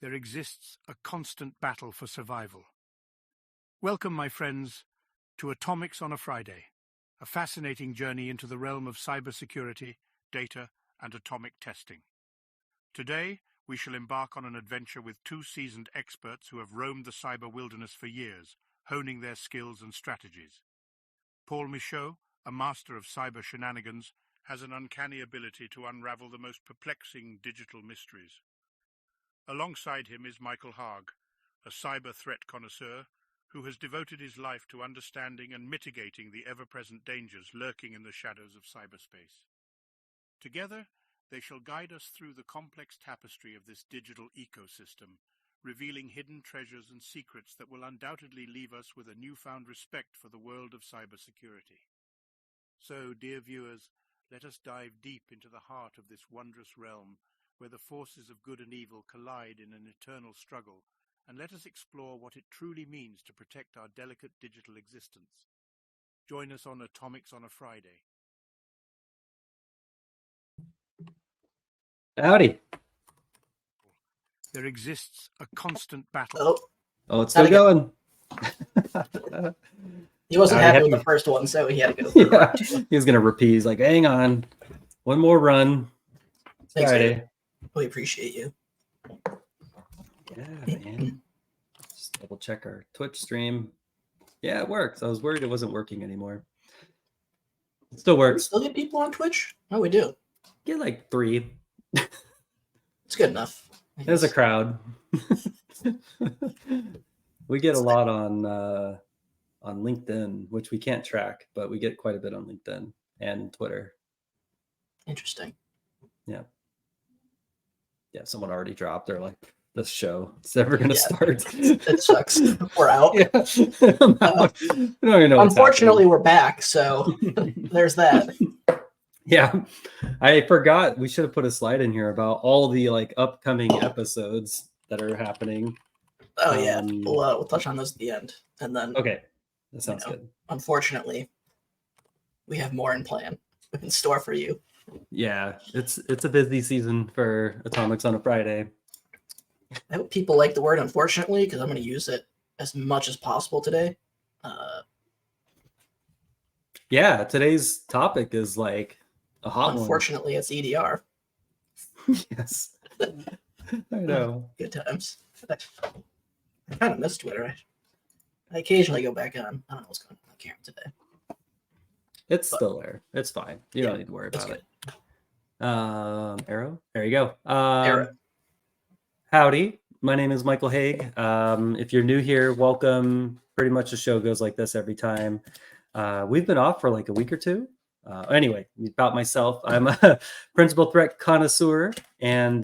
there exists a constant battle for survival. Welcome, my friends, to Atomics on a Friday, a fascinating journey into the realm of cybersecurity, data, and atomic testing. Today, we shall embark on an adventure with two seasoned experts who have roamed the cyber wilderness for years, honing their skills and strategies. Paul Michaud, a master of cyber shenanigans, has an uncanny ability to unravel the most perplexing digital mysteries. Alongside him is Michael Haag, a cyber threat connoisseur who has devoted his life to understanding and mitigating the ever-present dangers lurking in the shadows of cyberspace. Together, they shall guide us through the complex tapestry of this digital ecosystem, revealing hidden treasures and secrets that will undoubtedly leave us with a newfound respect for the world of cybersecurity. So, dear viewers, let us dive deep into the heart of this wondrous realm, where the forces of good and evil collide in an eternal struggle, and let us explore what it truly means to protect our delicate digital existence. Join us on Atomics on a Friday. Howdy. There exists a constant battle. Oh, it's still going. He wasn't Howdy, happy with happy. the first one, so he had to go for Yeah, he was going to repeat. He's like, hang on. One more run. It's Thanks, Friday. Dave. We appreciate you. Yeah, man. Just double check our Twitch stream. Yeah, it works. I was worried it wasn't working anymore. It still We works. still get people on Twitch? Oh, we do. Get like 3. It's good enough. There's a crowd. We get a lot on LinkedIn, which we can't track, but we get quite a bit on LinkedIn and Twitter. Interesting. Yeah. Yeah, someone already dropped. They're like, this show, it's never going to start. It sucks. We're out. Yeah. I'm out. I don't even know what's Unfortunately, happening. we're back, so there's that. Yeah, I forgot. We should have put a slide in here about all the like upcoming episodes that are happening. Oh, yeah. We'll touch on those at the end. And then, Okay, that sounds good. Unfortunately, we have more in store for you. Yeah, it's a busy season for Atomics on a Friday. I hope people like the word unfortunately, because I'm going to use it as much as possible today. Yeah, today's topic is like a hot Unfortunately, it's EDR. Yes. I know. Good times. I kind of miss Twitter. I occasionally go back on. I don't know what's going on camera today. It's still there. It's fine. You don't need to worry about it. Arrow? There you go. Arrow. Howdy. My name is Michael Haag. If you're new here, welcome. Pretty much the show goes like this every time. We've been off for like a week or two. Anyway, about myself, I'm a principal threat connoisseur and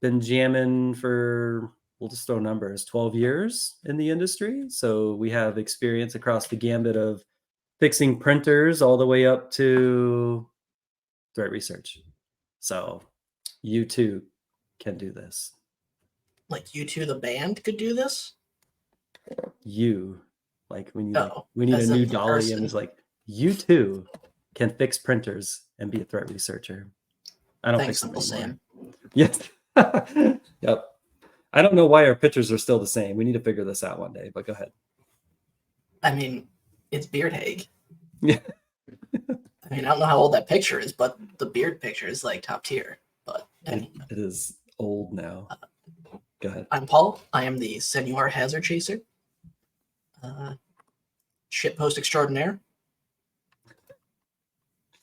been jamming for, we'll just throw numbers, 12 years in the industry. So we have experience across the gambit of fixing printers all the way up to threat research. So you too can do this. Like U2 the band could do this? You, like we need a as new in the dolly person. and it's like, you too can fix printers and be a threat researcher. I don't Thanks, fix them Uncle anymore. Sam. Yes. Yep. I don't know why our pictures are still the same. We need to figure this out one day, but go ahead. I mean, it's Beard Haag. Yeah. I mean, I don't know how old that picture is, but the beard picture is like top tier. But anyway. It is old now. Go ahead. I'm Paul. I am the Senor Hazard Chaser. Shitpost extraordinaire.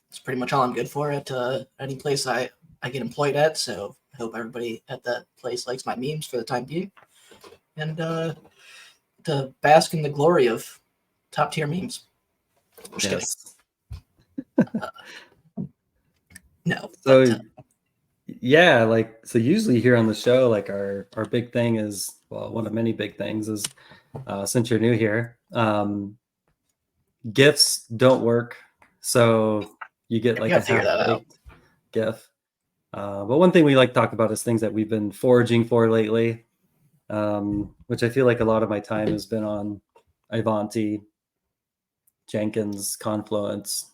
That's pretty much all I'm good for at any place I get employed at. So I hope everybody at that place likes my memes for the time being. And to bask in the glory of top tier memes. I'm just kidding. No. So yeah, like so usually here on the show, like our big thing is, well, one of many big things is since you're new here, GIFs don't work. So you get like a half-baked GIF. But one thing we like to talk about is things that we've been foraging for lately, which I feel like a lot of my time has been on Ivanti, Jenkins, Confluence,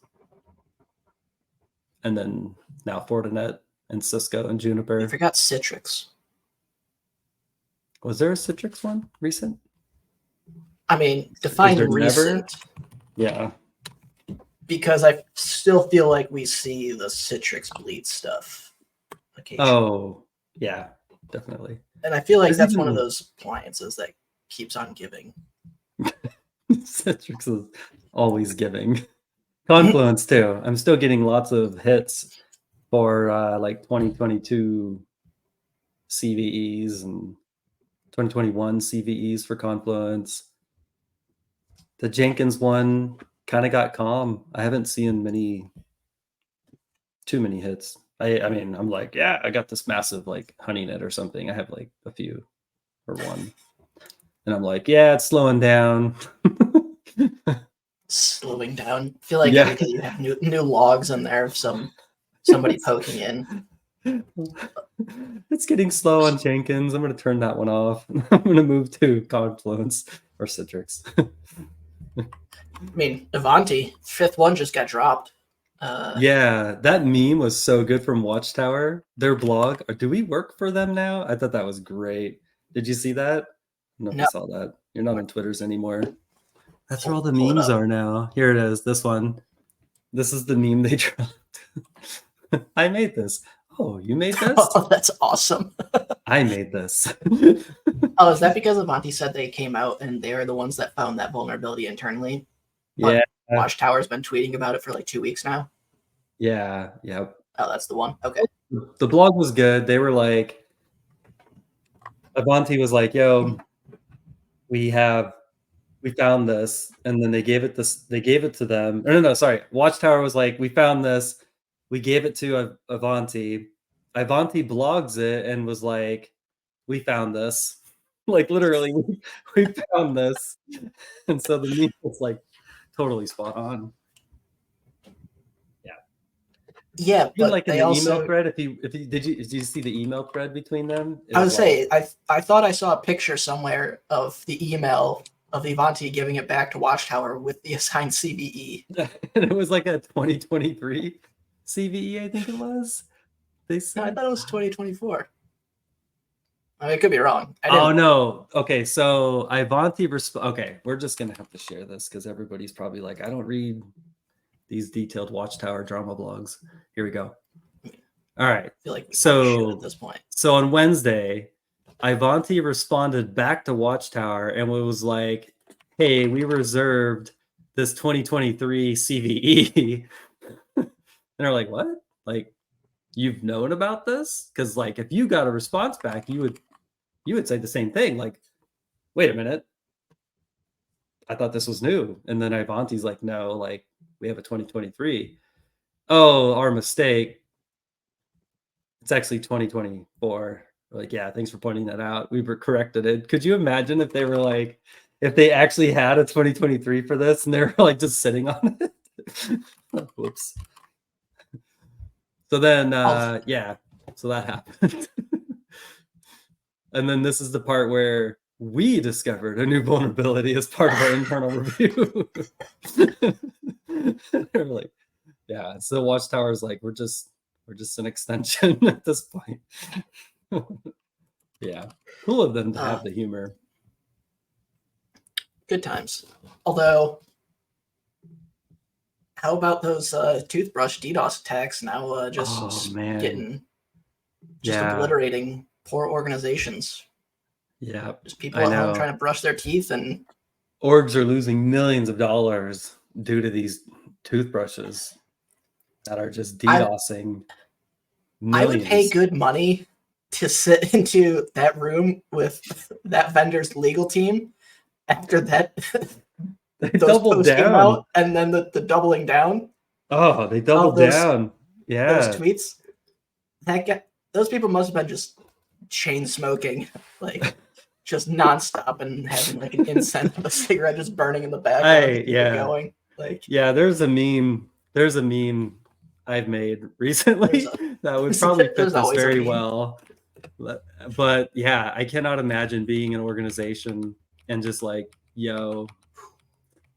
and then now Fortinet. and Cisco and You Juniper. forgot Citrix. Was there a Citrix one recent? I mean, Is define there never? recent. Yeah. Because I still feel like we see the Citrix bleed stuff occasionally. Oh, yeah, definitely. And I feel like There's that's one of even- those appliances that keeps on giving. Citrix is always giving. Confluence too. I'm still getting lots of hits for like 2022 CVEs and 2021 CVEs for Confluence. The Jenkins one kind of got calm. I haven't seen too many hits. I mean, I'm like, yeah, I got this massive like honeynet or something. I have like a few or one. And I'm like, yeah, it's slowing down. Slowing down. I feel like Yeah. every day you have new logs in there of somebody poking in. It's getting slow on Jenkins. I'm going to turn that one off. I'm going to move to Confluence or Citrix. I mean, Avanti, 5th one just got dropped. Yeah, that meme was so good from Watchtower. Their blog. Do we work for them now? I thought that was great. Did you see that? I don't know if No. you saw that. You're not on Twitters anymore. That's where all the Pull it memes up. are now. Here it is. This one. This is the meme they dropped. I made this. Oh, you made this? Oh, that's awesome. I made this. Oh, is that because Avanti said they came out and they're the ones that found that vulnerability internally? Yeah. Watchtower's been tweeting about it for like 2 weeks now. Yeah. Yep. Oh, that's the one. Okay. The blog was good. They were like, Avanti was like, yo, we found this, and then they gave it to them. No, sorry. Watchtower was like, we found this, we gave it to Avanti. Avanti blogs it and was like, we found this. Like literally, we found this. And so the meme was like totally spot on. Yeah, Even but like in they the also email thread, did you see the email thread between them? It I would was say I thought I saw a picture somewhere of the email of Avanti giving it back to Watchtower with the assigned CVE. and it was like a 2023 CVE, I think it was. They No, said. I thought it was 2024. I mean, it could be wrong. Oh no. Okay, so Ivanti okay, we're just gonna have to share this because everybody's probably like, I don't read these detailed Watchtower drama blogs. Here we go. All right. I feel like we should at this point. So on Wednesday, Ivanti responded back to Watchtower and was like, hey, we reserved this 2023 CVE. And they're like, what? Like, you've known about this? Because like if you got a response back, you would say the same thing. Like, wait a minute. I thought this was new. And then Ivanti's like, no, like we have a 2023. Oh, our mistake. It's actually 2024. We're like, yeah, thanks for pointing that out. We were corrected it. Could you imagine if they were like, if they actually had a 2023 for this and they're like just sitting on it? Whoops. So then, yeah, so that happened. And then this is the part where we discovered a new vulnerability as part of our internal review. They're like, yeah, so Watchtower's like, we're just an extension at this point. Yeah, cool of them to have the humor. Good times. Although, how about those toothbrush DDoS attacks now getting obliterating poor organizations? Yeah, just people at home trying to brush their teeth, and orgs are losing millions of dollars due to these toothbrushes that are just DDoSing. I would pay good money to sit into that room with that vendor's legal team after that. They doubled down, came out, and then the doubling down. Oh, they doubled down. Yeah, those tweets. Those people must have been just chain smoking, like just nonstop, and having like an incense of a cigarette just burning in the background. Going like there's a meme I've made recently that would probably fit this very well. But yeah, I cannot imagine being an organization and just like, yo,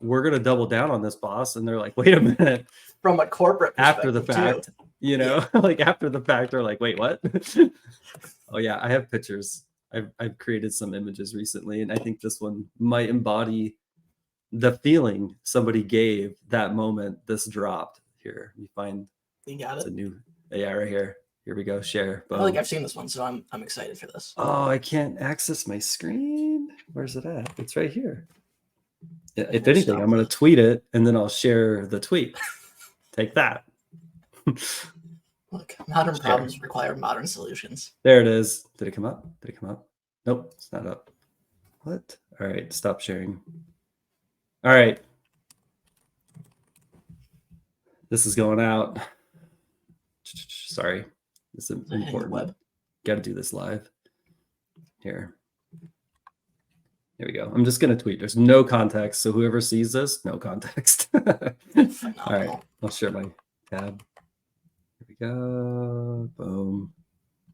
we're gonna double down on this, boss. And they're like, wait a minute. From a corporate perspective, after the fact, like after the fact, they're like, wait, what? Oh yeah, I have pictures. I've created some images recently, and I think this one might embody the feeling somebody gave that moment this dropped. Here, you find You got it's a it. new, yeah, right here. Here we go, share. I feel like Boom. I've seen this one, so I'm excited for this. Oh, I can't access my screen. Where's it at? It's right here. If anything, I'm going to tweet it, and then I'll share the tweet. Take that. Look, modern problems require modern solutions. There it is. Did it come up? Did it come up? Nope, it's not up. What? All right, stop sharing. All right. This is going out. Sorry. This is important. Got to do this live. Here. Here we go. I'm just going to tweet. There's no context, so whoever sees this, no context. All right. I'll share my tab. Here we go. Boom.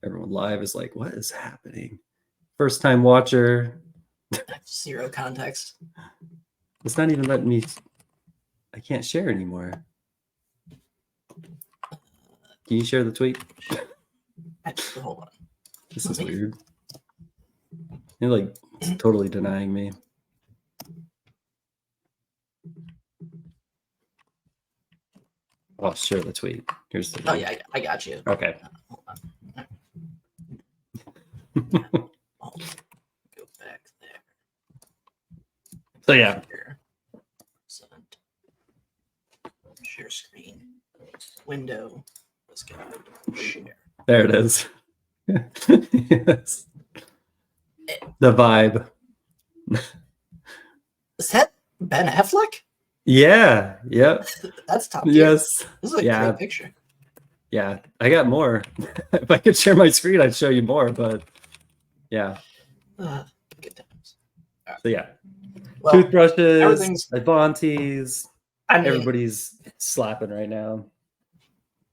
Everyone live is like, what is happening? First time watcher. Zero context. It's not even letting me. I can't share anymore. Can you share the tweet? Hold on. This is weird. You're like totally denying me. I'll share the tweet. Here's the tweet. Oh yeah, I got you. Okay. Hold on. I'll go back there. So yeah. Share screen. Window. Let's go. Share. There it is. Yes. The vibe. Is that Ben Affleck? Yeah. Yep. That's top tier. Yes. This is a great picture. Yeah. I got more. If I could share my screen, I'd show you more, but yeah. Good times. Right. So yeah. Well, toothbrushes, Avantis. I mean, everybody's slapping right now.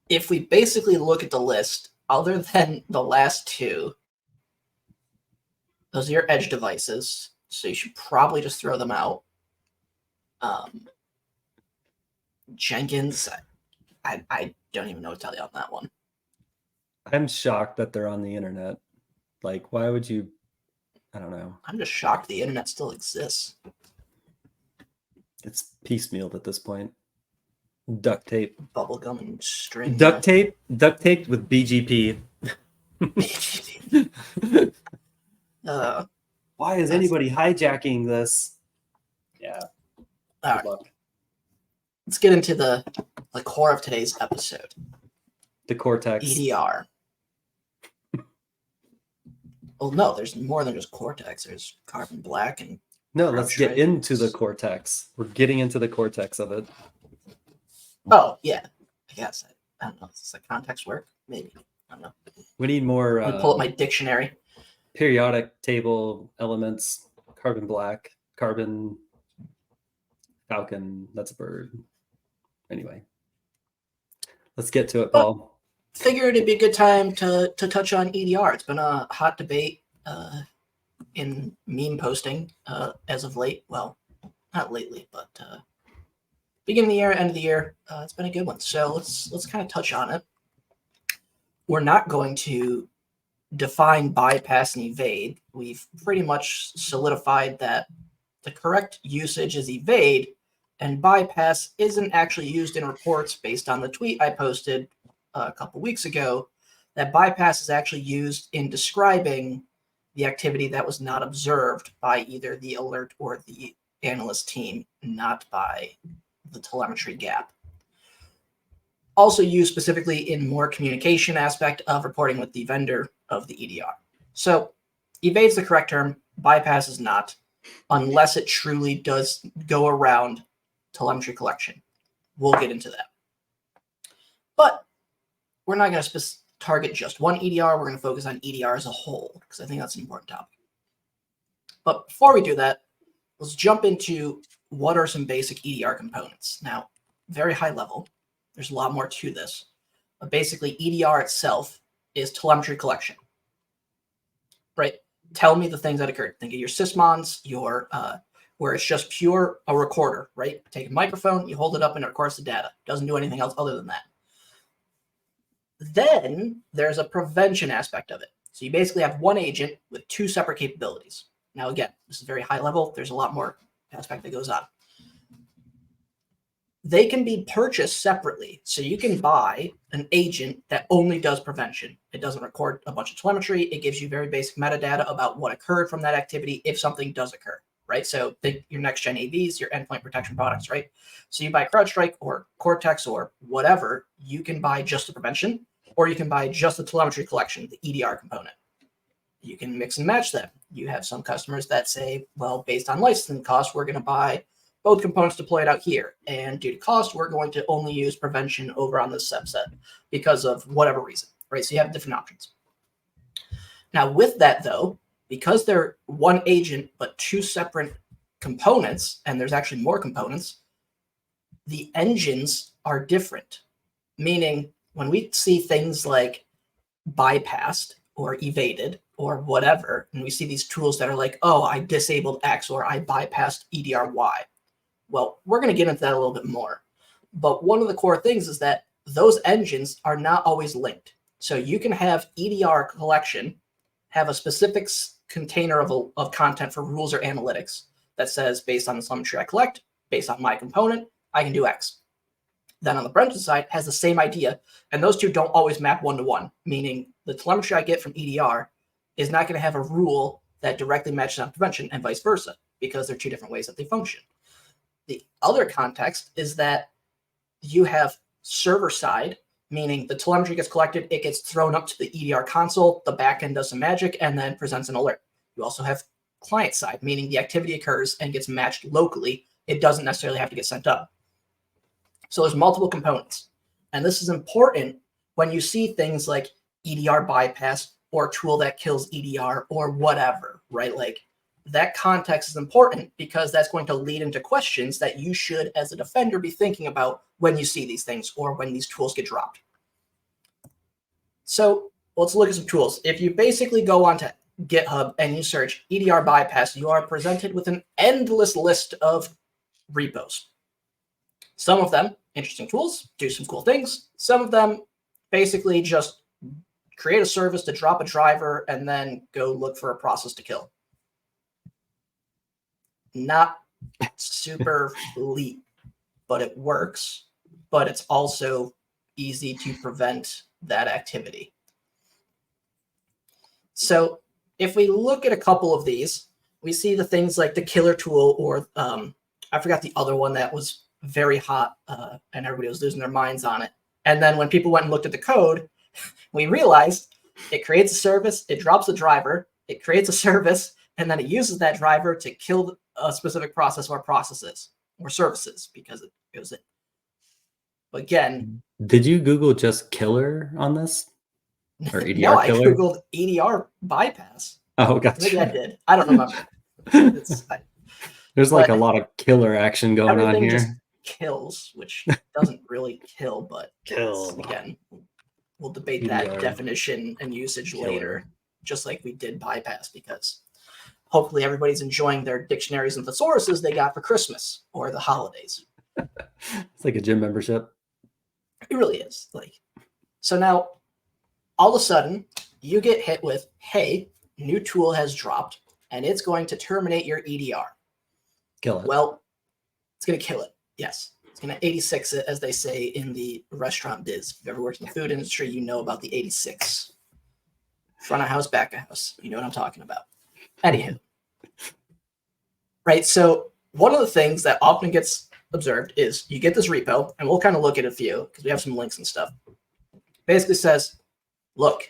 If we basically look at the list, other than the last two, those are your edge devices, so you should probably just throw them out. Jenkins, I don't even know what to tell you on that one. I'm shocked that they're on the internet. Like, why would you? I don't know. I'm just shocked the internet still exists. It's piecemealed at this point. Duct tape. Bubblegum and string. Duct tape with BGP. Why is anybody hijacking this? Yeah. All right. Let's get into the core of today's episode. The cortex. EDR. Well, no, there's more than just cortex. There's carbon black and. No, let's get into the cortex. We're getting into the cortex of it. Oh, yeah. I guess. I don't know. Does the context work? Maybe. I don't know. We need more. Let me pull up my dictionary. Periodic table elements. Carbon black. Carbon. Falcon. That's a bird. Anyway. Let's get to it, Paul. Figured it'd be a good time to touch on EDR. It's been a hot debate in meme posting as of late. Well, not lately, but beginning of the year, end of the year, it's been a good one. So let's kind of touch on it. We're not going to define bypass and evade. We've pretty much solidified that the correct usage is evade, and bypass isn't actually used in reports based on the tweet I posted a couple weeks ago. That bypass is actually used in describing the activity that was not observed by either the alert or the analyst team, not by the telemetry gap. Also used specifically in more communication aspect of reporting with the vendor of the EDR. So evade is the correct term, bypass is not, unless it truly does go around telemetry collection. We'll get into that. But we're not going to target just one EDR. We're going to focus on EDR as a whole, because I think that's an important topic. But before we do that, let's jump into what are some basic EDR components. Now, very high level, there's a lot more to this. But basically, EDR itself is telemetry collection. Right? Tell me the things that occurred. Think of your sysmons, your where it's just pure a recorder, right? Take a microphone, you hold it up, and it records the data. Doesn't do anything else other than that. Then there's a prevention aspect of it. So you basically have one agent with two separate capabilities. Now, again, this is very high level. There's a lot more aspect that goes on. They can be purchased separately. So you can buy an agent that only does prevention. It doesn't record a bunch of telemetry. It gives you very basic metadata about what occurred from that activity if something does occur, right? So think your next-gen AVs, your endpoint protection products, right? So you buy CrowdStrike or Cortex or whatever, you can buy just the prevention, or you can buy just the telemetry collection, the EDR component. You can mix and match them. You have some customers that say, well, based on licensing costs, we're going to buy both components deployed out here. And due to cost, we're going to only use prevention over on this subset because of whatever reason, right? So you have different options. Now with that though, because they're one agent, but two separate components, and there's actually more components, the engines are different. Meaning when we see things like bypassed or evaded or whatever, and we see these tools that are like, oh, I disabled X or I bypassed EDR Y. Well, we're going to get into that a little bit more. But one of the core things is that those engines are not always linked. So you can have EDR collection, have a specific container of content for rules or analytics that says, based on the telemetry I collect, based on my component, I can do X. Then on the prevention side has the same idea, and those two don't always map one-to-one, meaning the telemetry I get from EDR is not going to have a rule that directly matches on prevention and vice versa, because they're two different ways that they function. The other context is that you have server side, meaning the telemetry gets collected, it gets thrown up to the EDR console, the backend does some magic, and then presents an alert. You also have client side, meaning the activity occurs and gets matched locally. It doesn't necessarily have to get sent up. So there's multiple components. And this is important when you see things like EDR bypass or tool that kills EDR or whatever, right? Like that context is important because that's going to lead into questions that you should, as a defender, be thinking about when you see these things or when these tools get dropped. So let's look at some tools. If you basically go onto GitHub and you search EDR bypass, you are presented with an endless list of repos. Some of them, interesting tools, do some cool things. Some of them basically just create a service to drop a driver and then go look for a process to kill. Not super elite, but it works. But it's also easy to prevent that activity. So if we look at a couple of these, we see the things like the killer tool or I forgot the other one that was very hot and everybody was losing their minds on it. And then when people went and looked at the code, we realized it creates a service, it drops a driver, it creates a service, and then it uses that driver to kill a specific process or processes or services because it goes in. But again, did you Google just killer on this? Or EDR no, killer? I Googled EDR bypass. Oh, gotcha. Maybe I did. I don't remember. There's like a lot of killer action going on here. Just kills, which doesn't really kill, but again, we'll debate that definition and usage later, just like we did bypass, because hopefully everybody's enjoying their dictionaries and thesauruses they got for Christmas or the holidays. It's like a gym membership. It really is. Like, so now all of a sudden you get hit with, hey, new tool has dropped and it's going to terminate your EDR. Kill it. Well, it's going to kill it. Yes. It's going to 86 it, as they say in the restaurant biz. If you've ever worked in the food industry, you know about the 86. Front of house, back of house. You know what I'm talking about. Anywho. Right. So one of the things that often gets observed is you get this repo, and we'll kind of look at a few because we have some links and stuff. Basically says, look,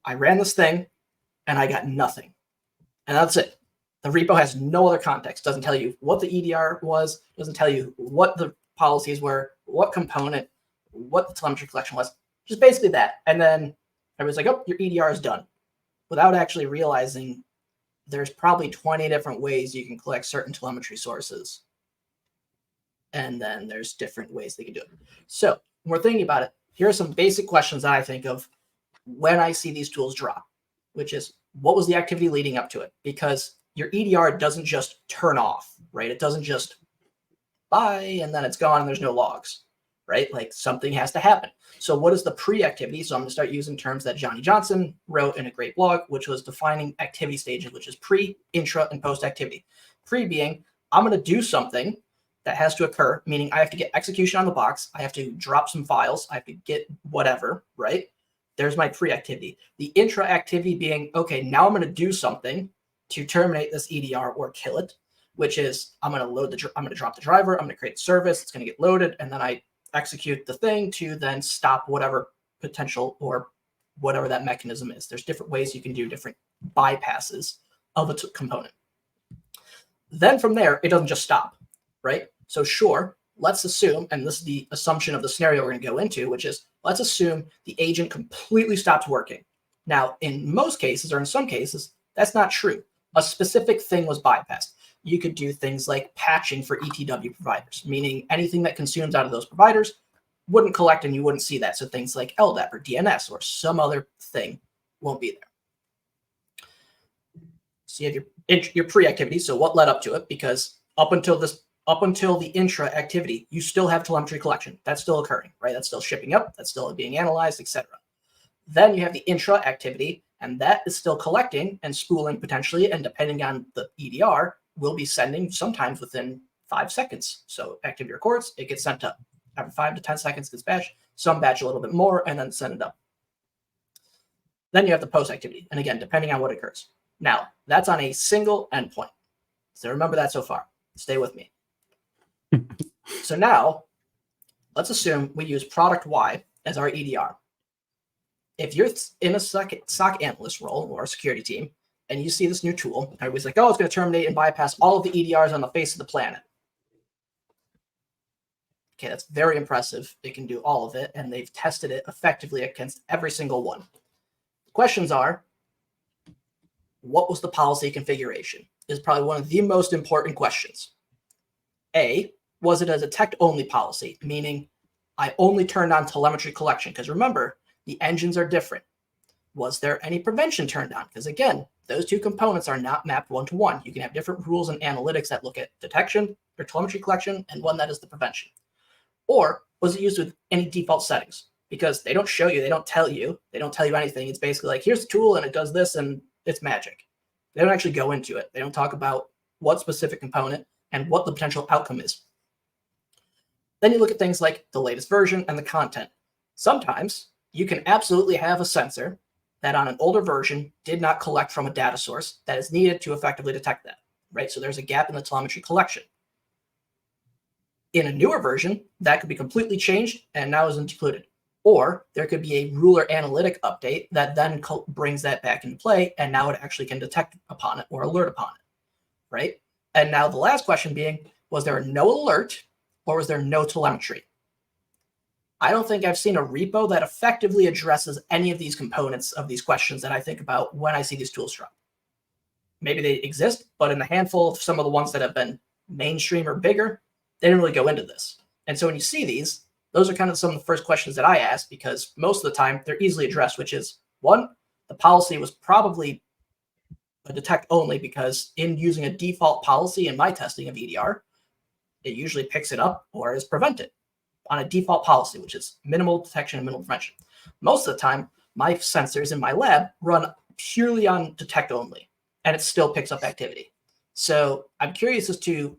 I ran this thing and I got nothing. And that's it. The repo has no other context. Doesn't tell you what the EDR was. Doesn't tell you what the policies were, what component, what the telemetry collection was. Just basically that. And then everybody's like, oh, your EDR is done. Without actually realizing there's probably 20 different ways you can collect certain telemetry sources. And then there's different ways they can do it. So when we're thinking about it, here are some basic questions that I think of when I see these tools drop, which is, what was the activity leading up to it? Because your EDR doesn't just turn off, right? It doesn't just bye and then it's gone and there's no logs. right? Like something has to happen. So what is the pre-activity? So I'm going to start using terms that Johnny Johnson wrote in a great blog, which was defining activity stages, which is pre, intra, and post-activity. Pre being, I'm going to do something that has to occur, meaning I have to get execution on the box. I have to drop some files. I have to get whatever, right? There's my pre-activity. The intra activity being, okay, now I'm going to do something to terminate this EDR or kill it, which is I'm going to drop the driver. I'm going to create a service. It's going to get loaded. And then I execute the thing to then stop whatever potential or whatever that mechanism is. There's different ways you can do different bypasses of a component. Then from there, it doesn't just stop, right? So sure, let's assume, and this is the assumption of the scenario we're going to go into, which is let's assume the agent completely stops working. Now, in most cases, or in some cases, that's not true. A specific thing was bypassed. You could do things like patching for ETW providers, meaning anything that consumes out of those providers wouldn't collect and you wouldn't see that. So things like LDAP or DNS or some other thing won't be there. So you have your pre-activity. So what led up to it? Because up until the intra activity, you still have telemetry collection. That's still occurring, right? That's still shipping up. That's still being analyzed, etc. Then you have the intra activity, and that is still collecting and spooling potentially. And depending on the EDR, will be sending sometimes within 5 seconds. So activity records, it gets sent up. Every 5 to 10 seconds gets batched. Some batch a little bit more and then send it up. Then you have the post activity. And again, depending on what occurs. Now, that's on a single endpoint. So remember that so far. Stay with me. So now, let's assume we use product Y as our EDR. If you're in a SOC analyst role or a security team, and you see this new tool, everybody's like, oh, it's going to terminate and bypass all of the EDRs on the face of the planet. Okay, that's very impressive. It can do all of it, and they've tested it effectively against every single one. The questions are, what was the policy configuration? Is probably one of the most important questions. A, was it a detect-only policy, meaning I only turned on telemetry collection? Because remember, the engines are different. Was there any prevention turned on? Because again, those two components are not mapped one-to-one. You can have different rules and analytics that look at detection or telemetry collection, and one that is the prevention. Or was it used with any default settings? Because they don't show you, they don't tell you anything. It's basically like, here's the tool and it does this and it's magic. They don't actually go into it. They don't talk about what specific component and what the potential outcome is. Then you look at things like the latest version and the content. Sometimes you can absolutely have a sensor that on an older version did not collect from a data source that is needed to effectively detect that, right? So there's a gap in the telemetry collection. In a newer version, that could be completely changed and now isn't included. Or there could be a ruler analytic update that then brings that back into play, and now it actually can detect upon it or alert upon it, right? And now the last question being, was there no alert or was there no telemetry? I don't think I've seen a repo that effectively addresses any of these components of these questions that I think about when I see these tools drop. Maybe they exist, but in the handful of some of the ones that have been mainstream or bigger, they didn't really go into this. And so when you see these, those are kind of some of the first questions that I ask, because most of the time they're easily addressed, which is, one, the policy was probably a detect only, because in using a default policy in my testing of EDR, it usually picks it up or is prevented on a default policy, which is minimal detection and minimal prevention. Most of the time, my sensors in my lab run purely on detect only, and it still picks up activity. So I'm curious as to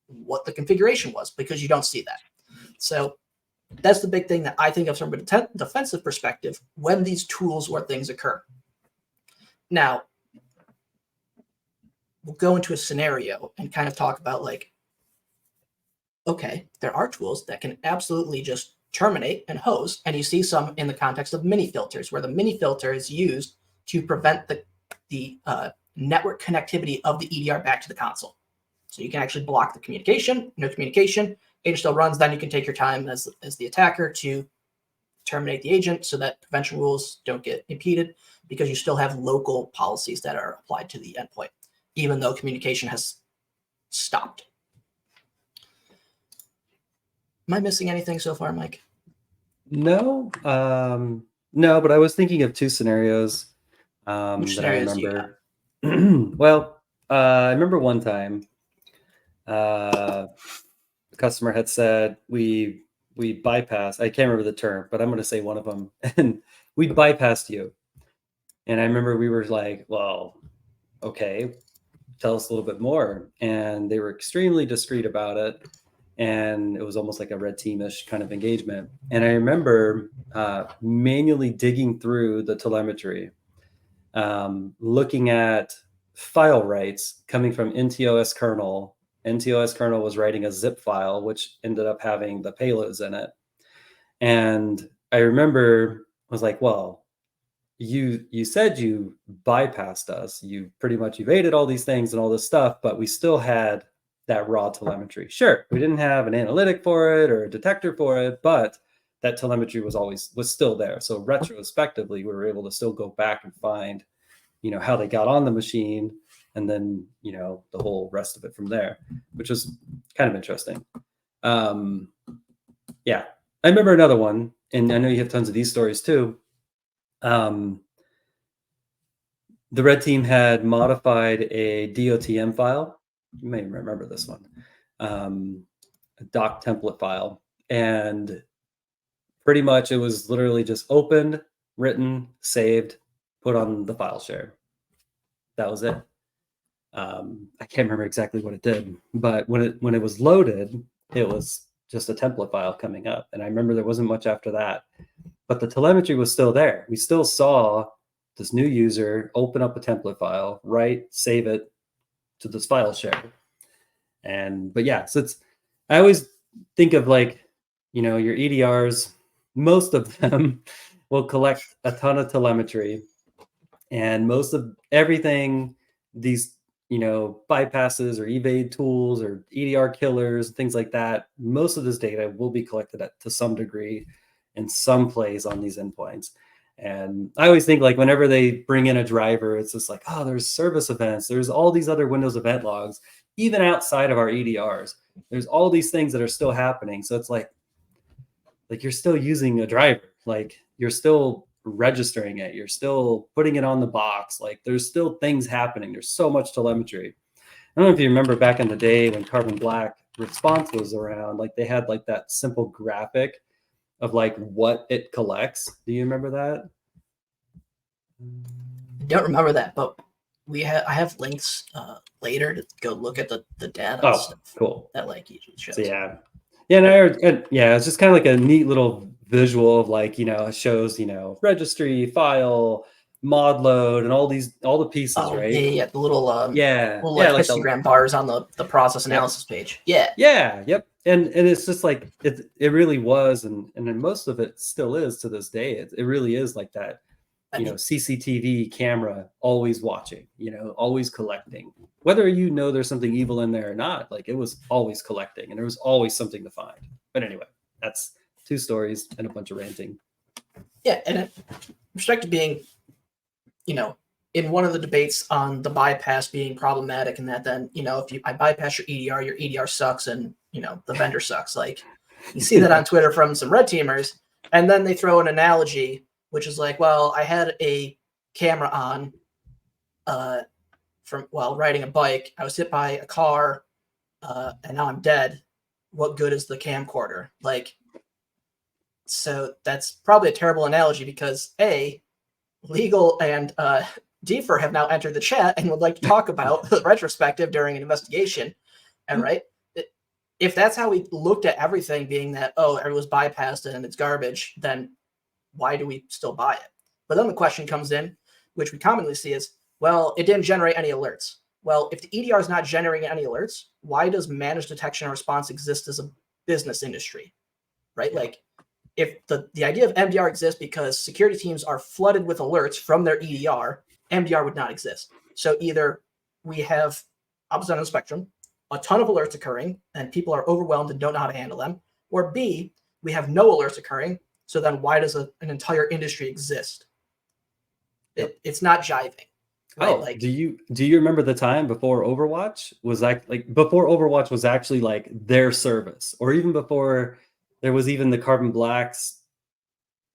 what the configuration was, because you don't see that. So that's the big thing that I think of from a defensive perspective when these tools or things occur. Now, we'll go into a scenario and kind of talk about, like, okay, there are tools that can absolutely just terminate and hose, and you see some in the context of mini filters, where the mini filter is used to prevent the network connectivity of the EDR back to the console. So you can actually block the communication, no communication, agent still runs, then you can take your time as the attacker to terminate the agent so that prevention rules don't get impeded, because you still have local policies that are applied to the endpoint, even though communication has stopped. Am I missing anything so far, Mike? No, no, but I was thinking of two scenarios Which that I scenarios do you got? remember. Well, I remember one time the customer had said, we we bypassed, I can't remember the term, but I'm going to say one of them, and we bypassed you. And I remember we were like, well, okay, tell us a little bit more. And they were extremely discreet about it. And it was almost like a red teamish kind of engagement. And I remember manually digging through the telemetry, looking at file writes coming from NTOS kernel. NTOS kernel was writing a zip file, which ended up having the payloads in it. And I remember I was like, well, you said you bypassed us. You pretty much evaded all these things and all this stuff, but we still had that raw telemetry. Sure, we didn't have an analytic for it or a detector for it, but that telemetry was still there. So retrospectively, we were able to still go back and find, how they got on the machine, and then the whole rest of it from there, which was kind of interesting. Yeah, I remember another one, and I know you have tons of these stories too. The red team had modified a DOTM file. You may remember this one, a doc template file, and pretty much it was literally just opened, written, saved, put on the file share. That was it. I can't remember exactly what it did, but when it was loaded, it was just a template file coming up. And I remember there wasn't much after that, but the telemetry was still there. We still saw this new user open up a template file, write, save it to this file share. But yeah, so I always think of your EDRs, most of them will collect a ton of telemetry, and most of everything, these bypasses or evade tools or EDR killers, things like that, most of this data will be collected to some degree in some place on these endpoints. And I always think whenever they bring in a driver, it's just oh, there's service events, there's all these other Windows event logs, even outside of our EDRs, there's all these things that are still happening. So it's like you're still using a driver, you're still registering it, you're still putting it on the box, there's still things happening. There's so much telemetry. I don't know if you remember back in the day when Carbon Black response was around, they had that simple graphic of what it collects. Do you remember that? I don't remember that, but I have links later to go look at the data. Oh, stuff cool. That you shows. So yeah, it's just kind of a neat little visual of it shows registry, file, mod load, and all the pieces, right? Yeah, the little little histogram bars on the process analysis page. Yeah, yep. And it's just it really was, and most of it still is to this day. It really is that. CCTV camera, always watching, always collecting, whether there's something evil in there or not. It was always collecting, and there was always something to find. But anyway, that's 2 stories and a bunch of ranting. Yeah, and with respect to being, in one of the debates on the bypass being problematic, and that then, if I bypass your EDR sucks, and the vendor sucks. You see that on Twitter from some red teamers, and then they throw an analogy, which is well, I had a camera on while riding a bike. I was hit by a car, and now I'm dead. What good is the camcorder? So that's probably a terrible analogy, because Legal and Defer have now entered the chat and would like to talk about the retrospective during an investigation. And right, if that's how we looked at everything, being that, it was bypassed and it's garbage, then why do we still buy it? But then the question comes in, which we commonly see, is, well, it didn't generate any alerts. Well, if the EDR is not generating any alerts, why does managed detection and response exist as a business industry, right? If the idea of MDR exists because security teams are flooded with alerts from their EDR, MDR would not exist. So either we have, opposite end of the spectrum, a ton of alerts occurring and people are overwhelmed and don't know how to handle them, or B, we have no alerts occurring. So then why does an entire industry exist? It's not jiving. Right? Do you remember the time before Overwatch was before Overwatch was actually their service, or even before there was even the Carbon Black's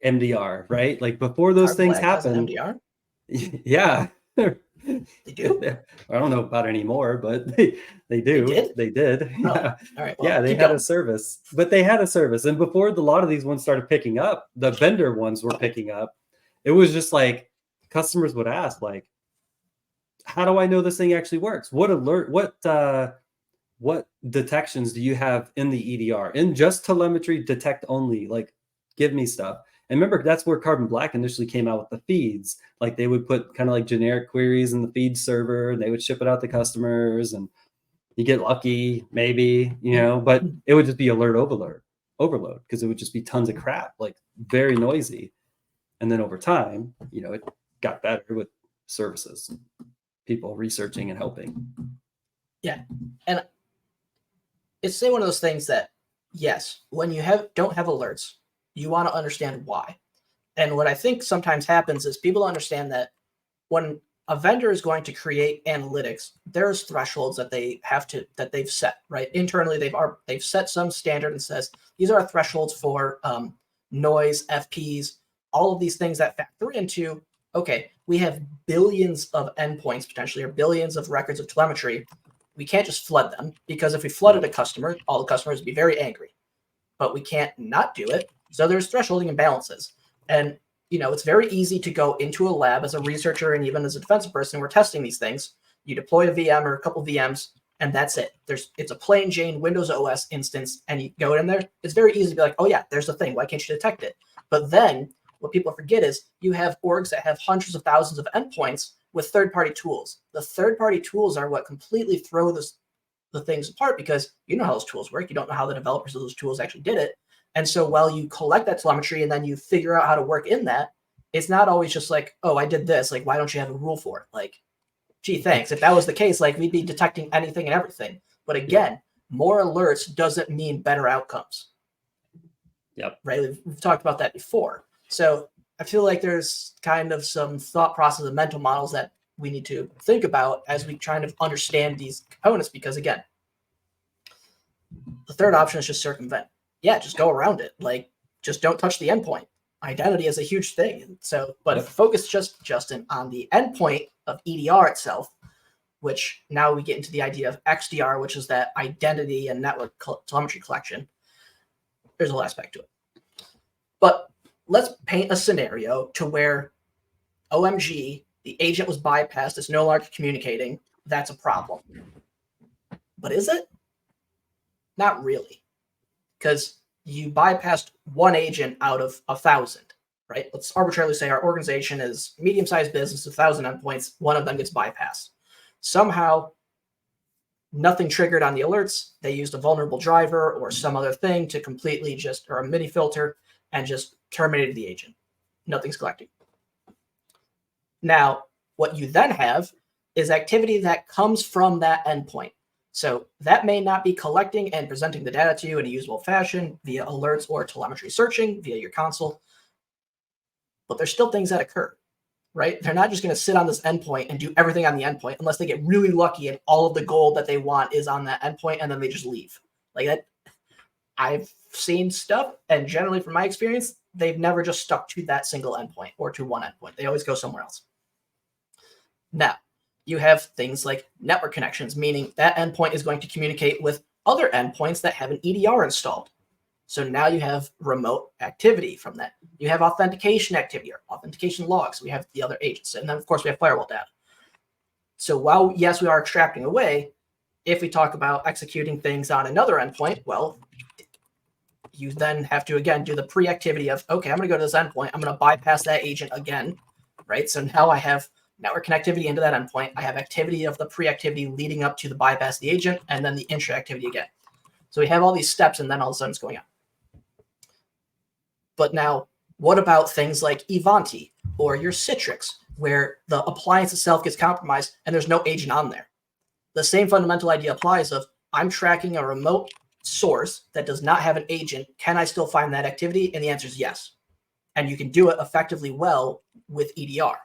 MDR, right? Before those things happened. MDR? Yeah. They do? I don't know about anymore, but they do. did? They did. Oh, Yeah. all right. Well, Yeah, they keep had going. a service. But they had a service. And before a lot of these ones started picking up, the vendor ones were picking up. It was just like customers would ask, like, how do I know this thing actually works? What detections do you have in the EDR? In just telemetry detect only, like give me stuff. And remember, that's where Carbon Black initially came out with the feeds. Like they would put kind of like generic queries in the feed server and they would ship it out to customers and you get lucky, maybe, but it would just be alert overload because it would just be tons of crap, like very noisy. And then over time, it got better with services, people researching and helping. Yeah. And it's one of those things that, yes, when you don't have alerts, you want to understand why. And what I think sometimes happens is people understand that when a vendor is going to create analytics, there's thresholds that they've set, right? Internally, they've set some standard and says these are our thresholds for noise, FPs, all of these things that factor into, okay, we have billions of endpoints potentially, or billions of records of telemetry. We can't just flood them, because if we flooded a customer, all the customers would be very angry. But we can't not do it. So there's thresholding and balances. And it's very easy to go into a lab as a researcher and even as a defensive person. We're testing these things. You deploy a VM or a couple VMs, and that's it. It's a plain Jane Windows OS instance, and you go in there. It's very easy to be like, oh yeah, there's the thing. Why can't you detect it? But then what people forget is you have orgs that have hundreds of thousands of endpoints with third-party tools. The third-party tools are what completely throw the things apart, because you know how those tools work. You don't know how the developers of those tools actually did it. And so while you collect that telemetry and then you figure out how to work in that, it's not always just like, oh, I did this. Like, why don't you have a rule for it? Like, gee, thanks. If that was the case, like, we'd be detecting anything and everything. But again, more alerts doesn't mean better outcomes. Yep. Right? We've talked about that before. So I feel like there's kind of some thought process and mental models that we need to think about as we try to understand these components, because again, the third option is just circumvent. Yeah, just go around it. Like, just don't touch the endpoint. Identity is a huge thing. So, but if focus Justin, on the endpoint of EDR itself, which now we get into the idea of XDR, which is that identity and network telemetry collection, there's a whole aspect to it. But let's paint a scenario to where OMG, the agent was bypassed, it's no longer communicating. That's a problem. But is it? Not really. Because you bypassed one agent out of 1,000, right? Let's arbitrarily say our organization is medium-sized business, 1,000 endpoints, one of them gets bypassed. Somehow, nothing triggered on the alerts. They used a vulnerable driver or some other thing to completely or a mini filter, and just terminated the agent. Nothing's collecting. Now, what you then have is activity that comes from that endpoint. So that may not be collecting and presenting the data to you in a usable fashion via alerts or telemetry searching via your console, but there's still things that occur, right? They're not just going to sit on this endpoint and do everything on the endpoint unless they get really lucky and all of the gold that they want is on that endpoint, and then they just leave. Like that, I've seen stuff, and generally from my experience, they've never just stuck to that single endpoint or to one endpoint. They always go somewhere else. Now, you have things like network connections, meaning that endpoint is going to communicate with other endpoints that have an EDR installed. So now you have remote activity from that. You have authentication activity or authentication logs. We have the other agents. And then, of course, we have firewall data. So while, yes, we are extracting away, if we talk about executing things on another endpoint, well, you then have to, again, do the pre-activity of, okay, I'm going to go to this endpoint. I'm going to bypass that agent again, right? So now I have network connectivity into that endpoint. I have activity of the pre-activity leading up to the bypass of the agent, and then the intra-activity again. So we have all these steps, and then all of a sudden it's going on. But now, what about things like Ivanti or your Citrix, where the appliance itself gets compromised and there's no agent on there? The same fundamental idea applies of, I'm tracking a remote source that does not have an agent. Can I still find that activity? And the answer is yes. And you can do it effectively well with EDR.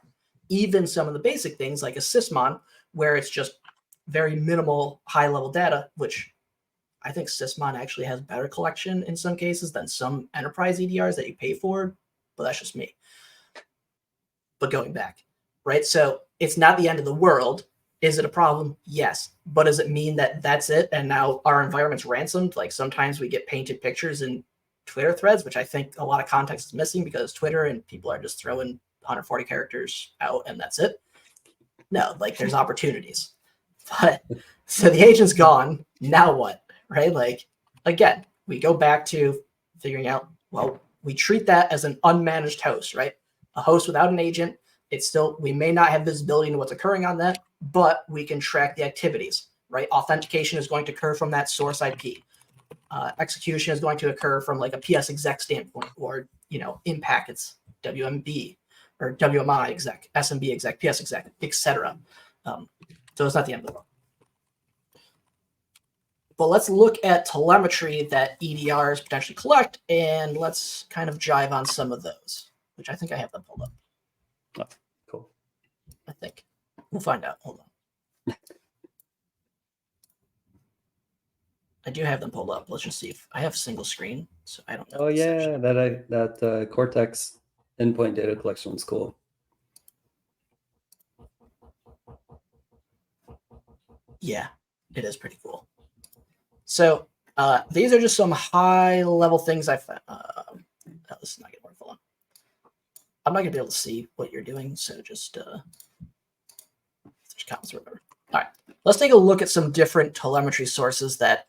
Even some of the basic things like a sysmon, where it's just very minimal high-level data, which I think sysmon actually has better collection in some cases than some enterprise EDRs that you pay for, but that's just me. But going back, right? So it's not the end of the world. Is it a problem? Yes. But does it mean that that's it and now our environment's ransomed? Like sometimes we get painted pictures in Twitter threads, which I think a lot of context is missing because Twitter and people are just throwing 140 characters out and that's it. No, like there's opportunities. But so the agent's gone. Now what? Right? Like, again, we go back to figuring out, well, we treat that as an unmanaged host, right? A host without an agent. It's still, we may not have visibility into what's occurring on that, but we can track the activities, right? Authentication is going to occur from that source IP. Execution is going to occur from like a PS exec standpoint, or, in packets, WMB or WMI exec, SMB exec, PS exec, etc. So it's not the end of the world. But let's look at telemetry that EDRs potentially collect, and let's kind of jive on some of those, which I think I have them pulled up. Oh, cool. I think. We'll find out. Hold on. I do have them pulled up. Let's just see if I have single screen, so I don't know. Oh yeah, that Cortex endpoint data collection was cool. Yeah, it is pretty cool. So these are just some high level things I found. This is not going to work. Hold on. I'm not going to be able to see what you're doing, so just there's comments or whatever. All right, let's take a look at some different telemetry sources that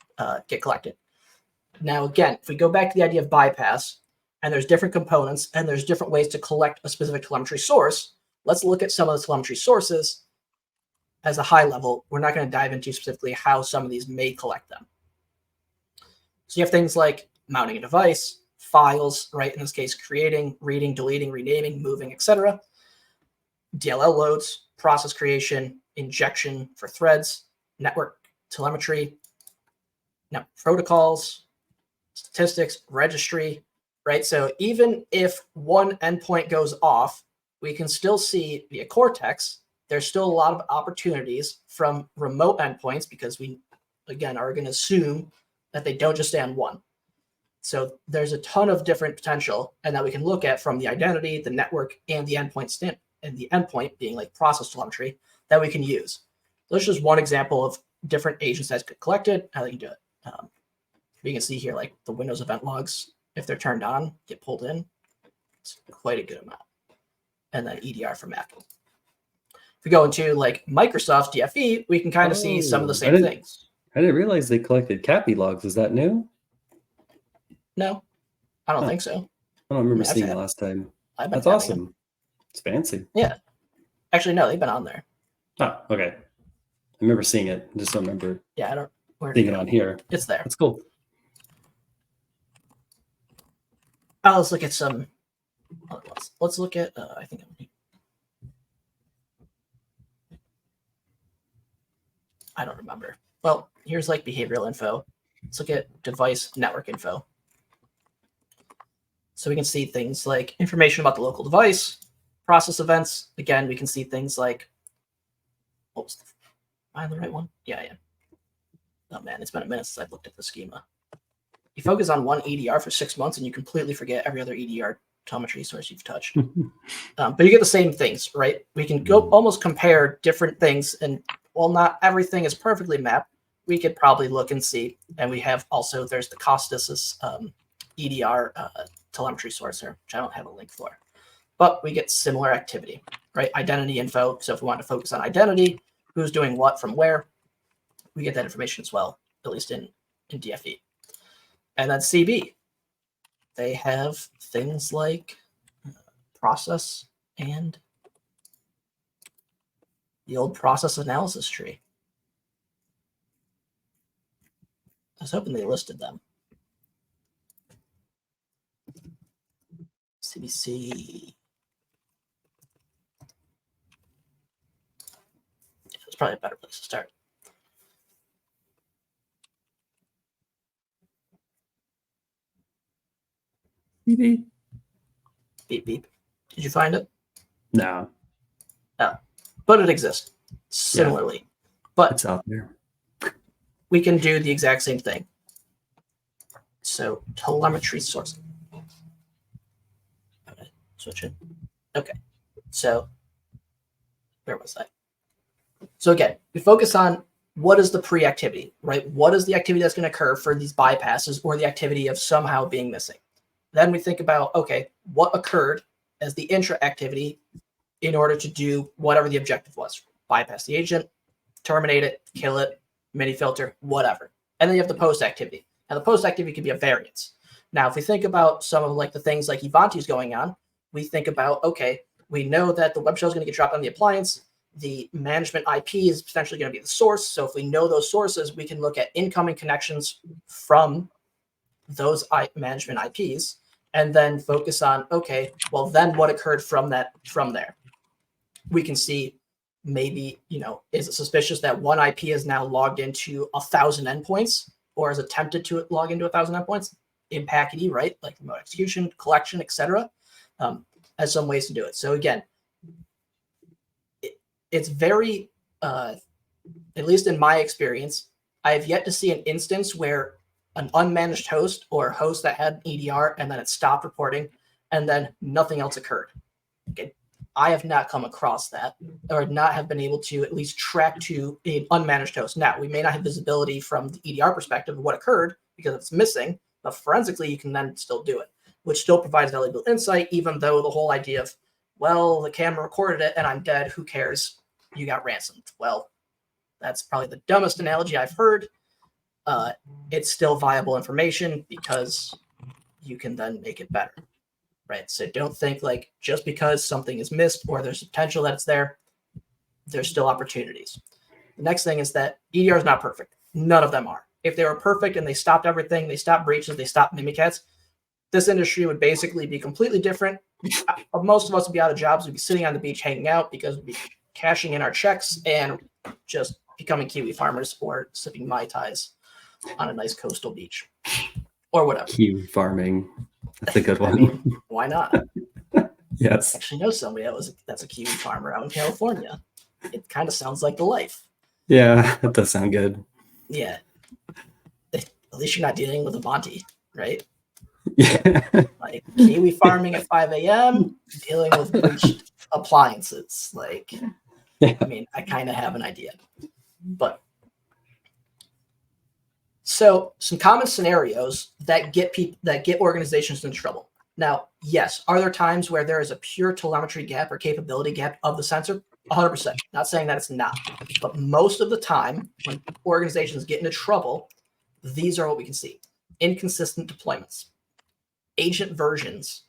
get collected. Now, again, if we go back to the idea of bypass, and there's different components, and there's different ways to collect a specific telemetry source, let's look at some of the telemetry sources as a high level. We're not going to dive into specifically how some of these may collect them. So you have things like mounting a device, files, right? In this case, creating, reading, deleting, renaming, moving, etc. DLL loads, process creation, injection for threads, network telemetry, protocols, statistics, registry, right? So even if one endpoint goes off, we can still see via Cortex, there's still a lot of opportunities from remote endpoints because we, again, are going to assume that they don't just stay on one. So there's a ton of different potential and that we can look at from the identity, the network, and the endpoint and the endpoint being like process telemetry that we can use. So that's just one example of different agents that get collected, how they can do it. You can see here, like the Windows event logs, if they're turned on, get pulled in. It's quite a good amount. And then EDR for Mac. If we go into like Microsoft's DFE, we can kind of see some of the same things. I didn't realize they collected CAPI logs. Is that new? No, I don't think so. I don't remember seeing it last time. That's awesome. Them. It's fancy. Yeah. Actually, no, they've been on there. Oh, okay. I remember seeing it. I just don't remember seeing it on here. It's there. That's cool. Let's look at some. Let's look at. I think I don't remember. Well, here's like behavioral info. Let's look at device network info. So we can see things like information about the local device, process events. Again, we can see things like. Am I on the right one? Yeah, I am. Oh man, it's been a minute since I've looked at the schema. You focus on one EDR for 6 months and you completely forget every other EDR telemetry source you've touched. But you get the same things, right? We can go almost compare different things, and while not everything is perfectly mapped, we could probably look and see. And we have also, there's the Costas EDR telemetry source here, which I don't have a link for. But we get similar activity, right? Identity info. So if we want to focus on identity, who's doing what from where, we get that information as well, at least in DFE. And then CB, they have things like process and the old process analysis tree. I was hoping they listed them. CBC. It's probably a better place to start. Beep. Beep, beep. Did you find it? No. Oh, but it exists similarly. Yeah. But it's out there. We can do the exact same thing. So telemetry source. Okay, switch it. Okay. So where was I? So again, we focus on what is the pre-activity, right? What is the activity that's going to occur for these bypasses or the activity of somehow being missing? Then we think about, okay, what occurred as the intra activity in order to do whatever the objective was. Bypass the agent, terminate it, kill it, mini filter, whatever. And then you have the post activity. Now the post activity could be a variance. Now, if we think about some of like the things like Ivanti's going on, we think about, okay, we know that the web shell is going to get dropped on the appliance. The management IP is potentially going to be the source. So if we know those sources, we can look at incoming connections from those management IPs and then focus on, okay, well, then what occurred from there? We can see maybe, is it suspicious that one IP is now logged into 1,000 endpoints or has attempted to log into 1,000 endpoints? In packety, right? Like remote execution, collection, etc. As some ways to do it. So again, it's very, at least in my experience, I have yet to see an instance where an unmanaged host or a host that had an EDR and then it stopped reporting and then nothing else occurred. Okay. I have not come across that or not have been able to at least track to an unmanaged host. Now, we may not have visibility from the EDR perspective of what occurred because it's missing, but forensically, you can then still do it, which still provides valuable insight, even though the whole idea of, well, the camera recorded it and I'm dead, who cares? You got ransomed. Well, that's probably the dumbest analogy I've heard. It's still viable information because you can then make it better, right? So don't think like just because something is missed or there's potential that it's there, there's still opportunities. The next thing is that EDR is not perfect. None of them are. If they were perfect and they stopped everything, they stopped breaches, they stopped mimikats, this industry would basically be completely different. Most of us would be out of jobs. We'd be sitting on the beach hanging out because we'd be cashing in our checks and just becoming kiwi farmers or sipping Mai Tais on a nice coastal beach or whatever. Kiwi farming. That's a good one. I mean, why not? Yes. I actually know somebody that's a kiwi farmer out in California. It kind of sounds like the life. Yeah, that does sound good. Yeah. At least you're not dealing with Avanti, right? Yeah. Like kiwi farming at 5 a.m., dealing with breached appliances. Like, Yeah. I mean, I kind of have an idea. But so some common scenarios that get organizations in trouble. Now, yes, are there times where there is a pure telemetry gap or capability gap of the sensor? 100%. Not saying that it's not. But most of the time, when organizations get into trouble, these are what we can see. Inconsistent deployments, agent versions,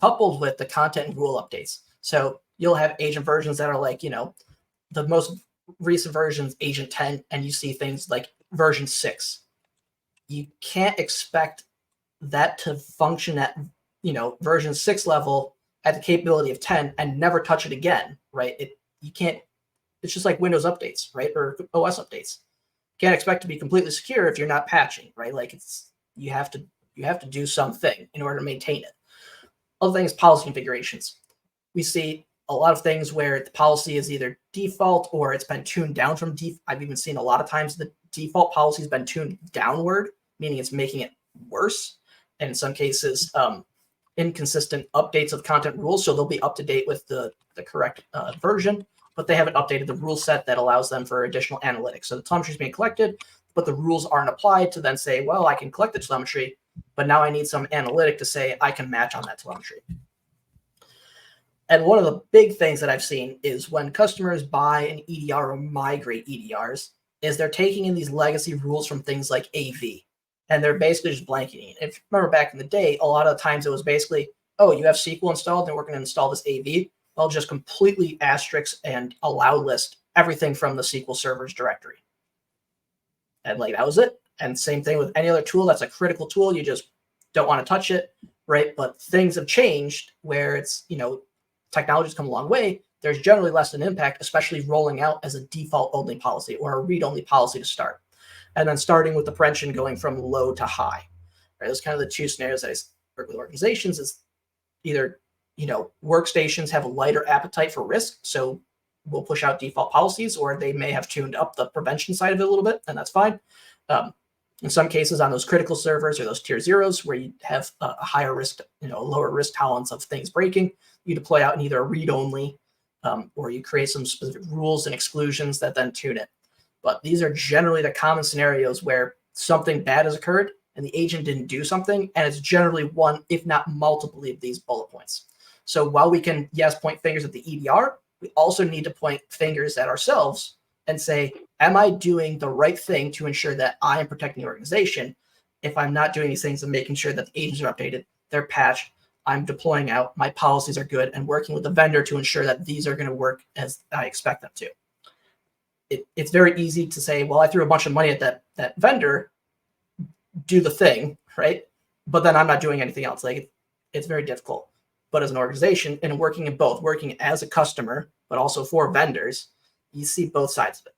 coupled with the content and rule updates. So you'll have agent versions that are like, the most recent versions, agent 10, and you see things like version 6. You can't expect that to function at, version 6 level at the capability of 10 and never touch it again, right? You can't, it's just like Windows updates, right? Or OS updates. Can't expect to be completely secure if you're not patching, right? Like you have to do something in order to maintain it. Other things, policy configurations. We see a lot of things where the policy is either default or it's been tuned down from default. I've even seen a lot of times the default policy has been tuned downward, meaning it's making it worse. And in some cases, inconsistent updates of content rules. So they'll be up to date with the correct version, but they haven't updated the rule set that allows them for additional analytics. So the telemetry is being collected, but the rules aren't applied to then say, well, I can collect the telemetry, but now I need some analytic to say I can match on that telemetry. And one of the big things that I've seen is when customers buy an EDR or migrate EDRs, is they're taking in these legacy rules from things like AV, and they're basically just blanketing it. If you remember back in the day, a lot of the times it was basically, oh, you have SQL installed, and we're going to install this AV. I'll just completely asterisk and allow list everything from the SQL server's directory. And like that was it. And same thing with any other tool that's a critical tool. You just don't want to touch it, right? But things have changed where it's, technology's come a long way. There's generally less an impact, especially rolling out as a default only policy or a read-only policy to start. And then starting with the prevention going from low to high. Right? Those kind of the two scenarios that I work with organizations is either, workstations have a lighter appetite for risk. So we'll push out default policies, or they may have tuned up the prevention side of it a little bit, and that's fine. In some cases on those critical servers or those tier zeros where you have a higher risk, lower risk tolerance of things breaking, you deploy out in either a read-only or you create some specific rules and exclusions that then tune it. But these are generally the common scenarios where something bad has occurred and the agent didn't do something, and it's generally one, if not multiple of these bullet points. So while we can, yes, point fingers at the EDR, we also need to point fingers at ourselves and say, am I doing the right thing to ensure that I am protecting the organization? If I'm not doing these things and making sure that the agents are updated, they're patched, I'm deploying out, my policies are good, and working with the vendor to ensure that these are going to work as I expect them to. It's very easy to say, well, I threw a bunch of money at that vendor, do the thing, right? But then I'm not doing anything else. Like, it's very difficult. But as an organization, and working in both, working as a customer, but also for vendors, you see both sides of it.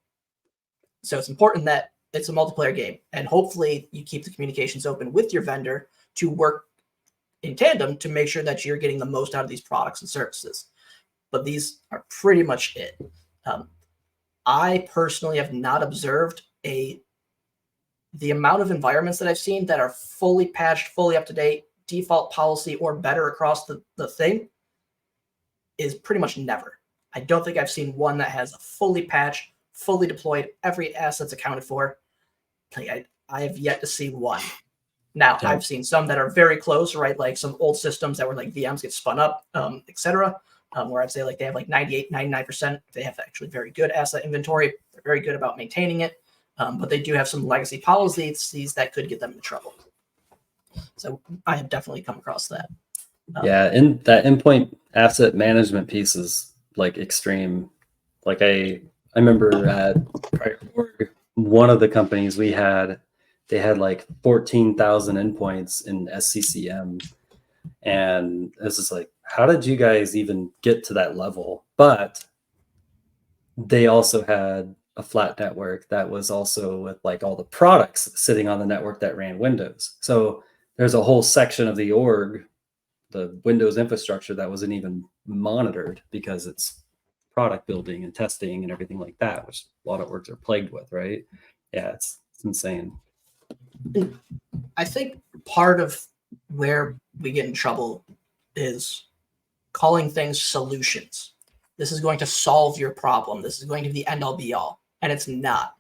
So it's important that it's a multiplayer game, and hopefully you keep the communications open with your vendor to work in tandem to make sure that you're getting the most out of these products and services. But these are pretty much it. I personally have not observed the amount of environments that I've seen that are fully patched, fully up to date, default policy, or better across the thing is pretty much never. I don't think I've seen one that has a fully patched, fully deployed, every asset's accounted for. Like, I have yet to see one. Now, I've seen some that are very close, right? Like some old systems that were like VMs get spun up, etc. Where I'd say like they have like 98, 99%. They have actually very good asset inventory. They're very good about maintaining it. But they do have some legacy policies that could get them in trouble. So I have definitely come across that. Yeah, and that endpoint asset management piece is like extreme. Like I remember at one of the companies we had, they had like 14,000 endpoints in SCCM. And this is like, how did you guys even get to that level? But they also had a flat network that was also with like all the products sitting on the network that ran Windows. So there's a whole section of the org, the Windows infrastructure, that wasn't even monitored because it's product building and testing and everything like that, which a lot of orgs are plagued with, right? Yeah, it's insane. I think part of where we get in trouble is calling things solutions. This is going to solve your problem. This is going to be the end all be all. And it's not.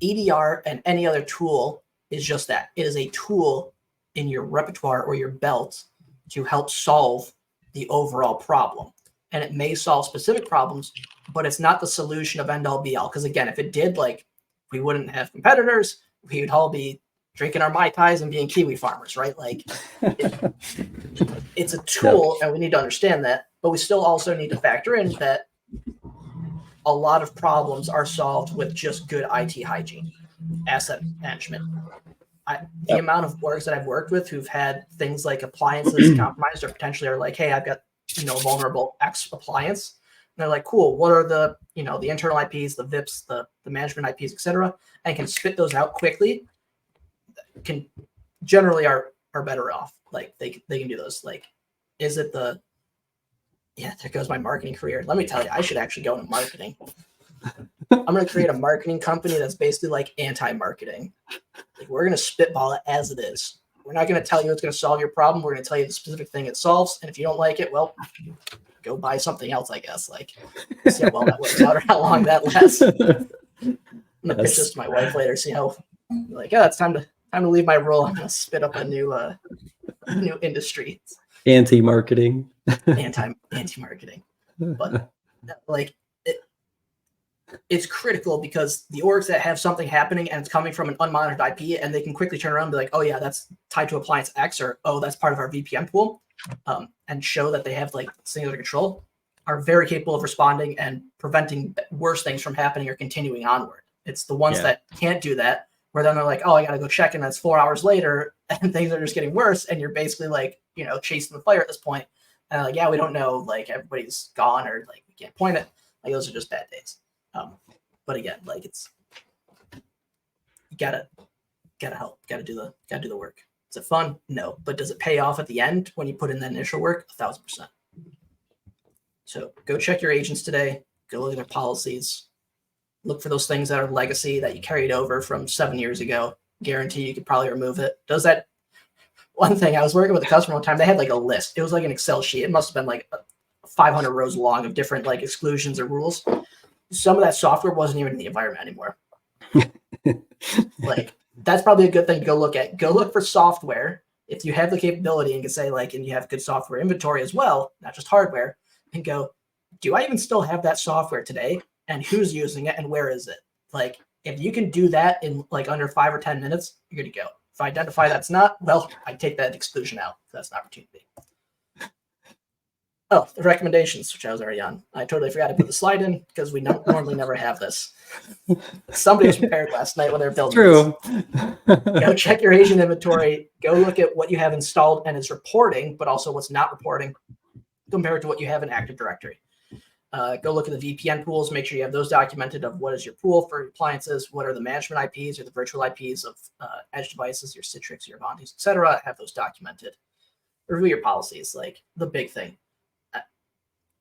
EDR and any other tool is just that. It is a tool in your repertoire or your belt to help solve the overall problem. And it may solve specific problems, but it's not the solution of end all be all. Because again, if it did, like, we wouldn't have competitors. We would all be drinking our Mai Tais and being Kiwi farmers, right? Like, it's a tool, and we need to understand that. But we still also need to factor in that a lot of problems are solved with just good IT hygiene, asset management. The amount of orgs that I've worked with who've had things like appliances compromised, or potentially are like, hey, I've got, vulnerable X appliance. And they're like, cool, what are the, the internal IPs, the VIPs, the management IPs, etc. And can spit those out quickly, can generally are better off. Like they can do those. Like, is it there goes my marketing career. Let me tell you, I should actually go into marketing. I'm going to create a marketing company that's basically like anti-marketing. Like, we're going to spitball it as it is. We're not going to tell you it's going to solve your problem. We're going to tell you the specific thing it solves. And if you don't like it, well, go buy something else, I guess. Like, see how well that works out or how long that lasts. I'm going to pitch this to my wife later, see how, like, it's time to leave my role. I'm going to spit up a new industry. Anti-marketing. Anti-marketing. But like, it's critical because the orgs that have something happening and it's coming from an unmonitored IP, and they can quickly turn around and be like, oh yeah, that's tied to appliance X, or oh, that's part of our VPN pool, and show that they have like things under control, are very capable of responding and preventing worse things from happening or continuing onward. It's the ones that can't do that, where then they're like, oh, I gotta go check, and that's 4 hours later and things are just getting worse, and you're basically like, chasing the fire at this point. And like, yeah, we don't know, like, everybody's gone, or like we can't point it. Like, those are just bad days. But again, like, it's, you gotta help, gotta do the work. Is it fun? No. But does it pay off at the end when you put in that initial work? 1,000%. So go check your agents today. Go look at their policies. Look for those things that are legacy that you carried over from 7 years ago. Guarantee you could probably remove it. Does that? One thing, I was working with a customer one time. They had like a list. It was like an Excel sheet. It must have been like a 500 rows long of different like exclusions or rules. Some of that software wasn't even in the environment anymore. Like that's probably a good thing to go look at. Go look for software if you have the capability and can say like, and you have good software inventory as well, not just hardware, and go, do I even still have that software today? And who's using it and where is it? Like if you can do that in like under 5 or 10 minutes, you're good to go. If I identify that's not, well, I take that exclusion out. That's an opportunity. Oh, the recommendations, which I was already on. I totally forgot to put the slide in because we normally never have this. Somebody was prepared last night when they were building True. this. Go check your agent inventory. Go look at what you have installed and is reporting, but also what's not reporting compared to what you have in Active Directory. Go look at the VPN pools. Make sure you have those documented of what is your pool for appliances, what are the management IPs or the virtual IPs of edge devices, your Citrix, your Avantis, etc. Have those documented. Review your policies, like the big thing.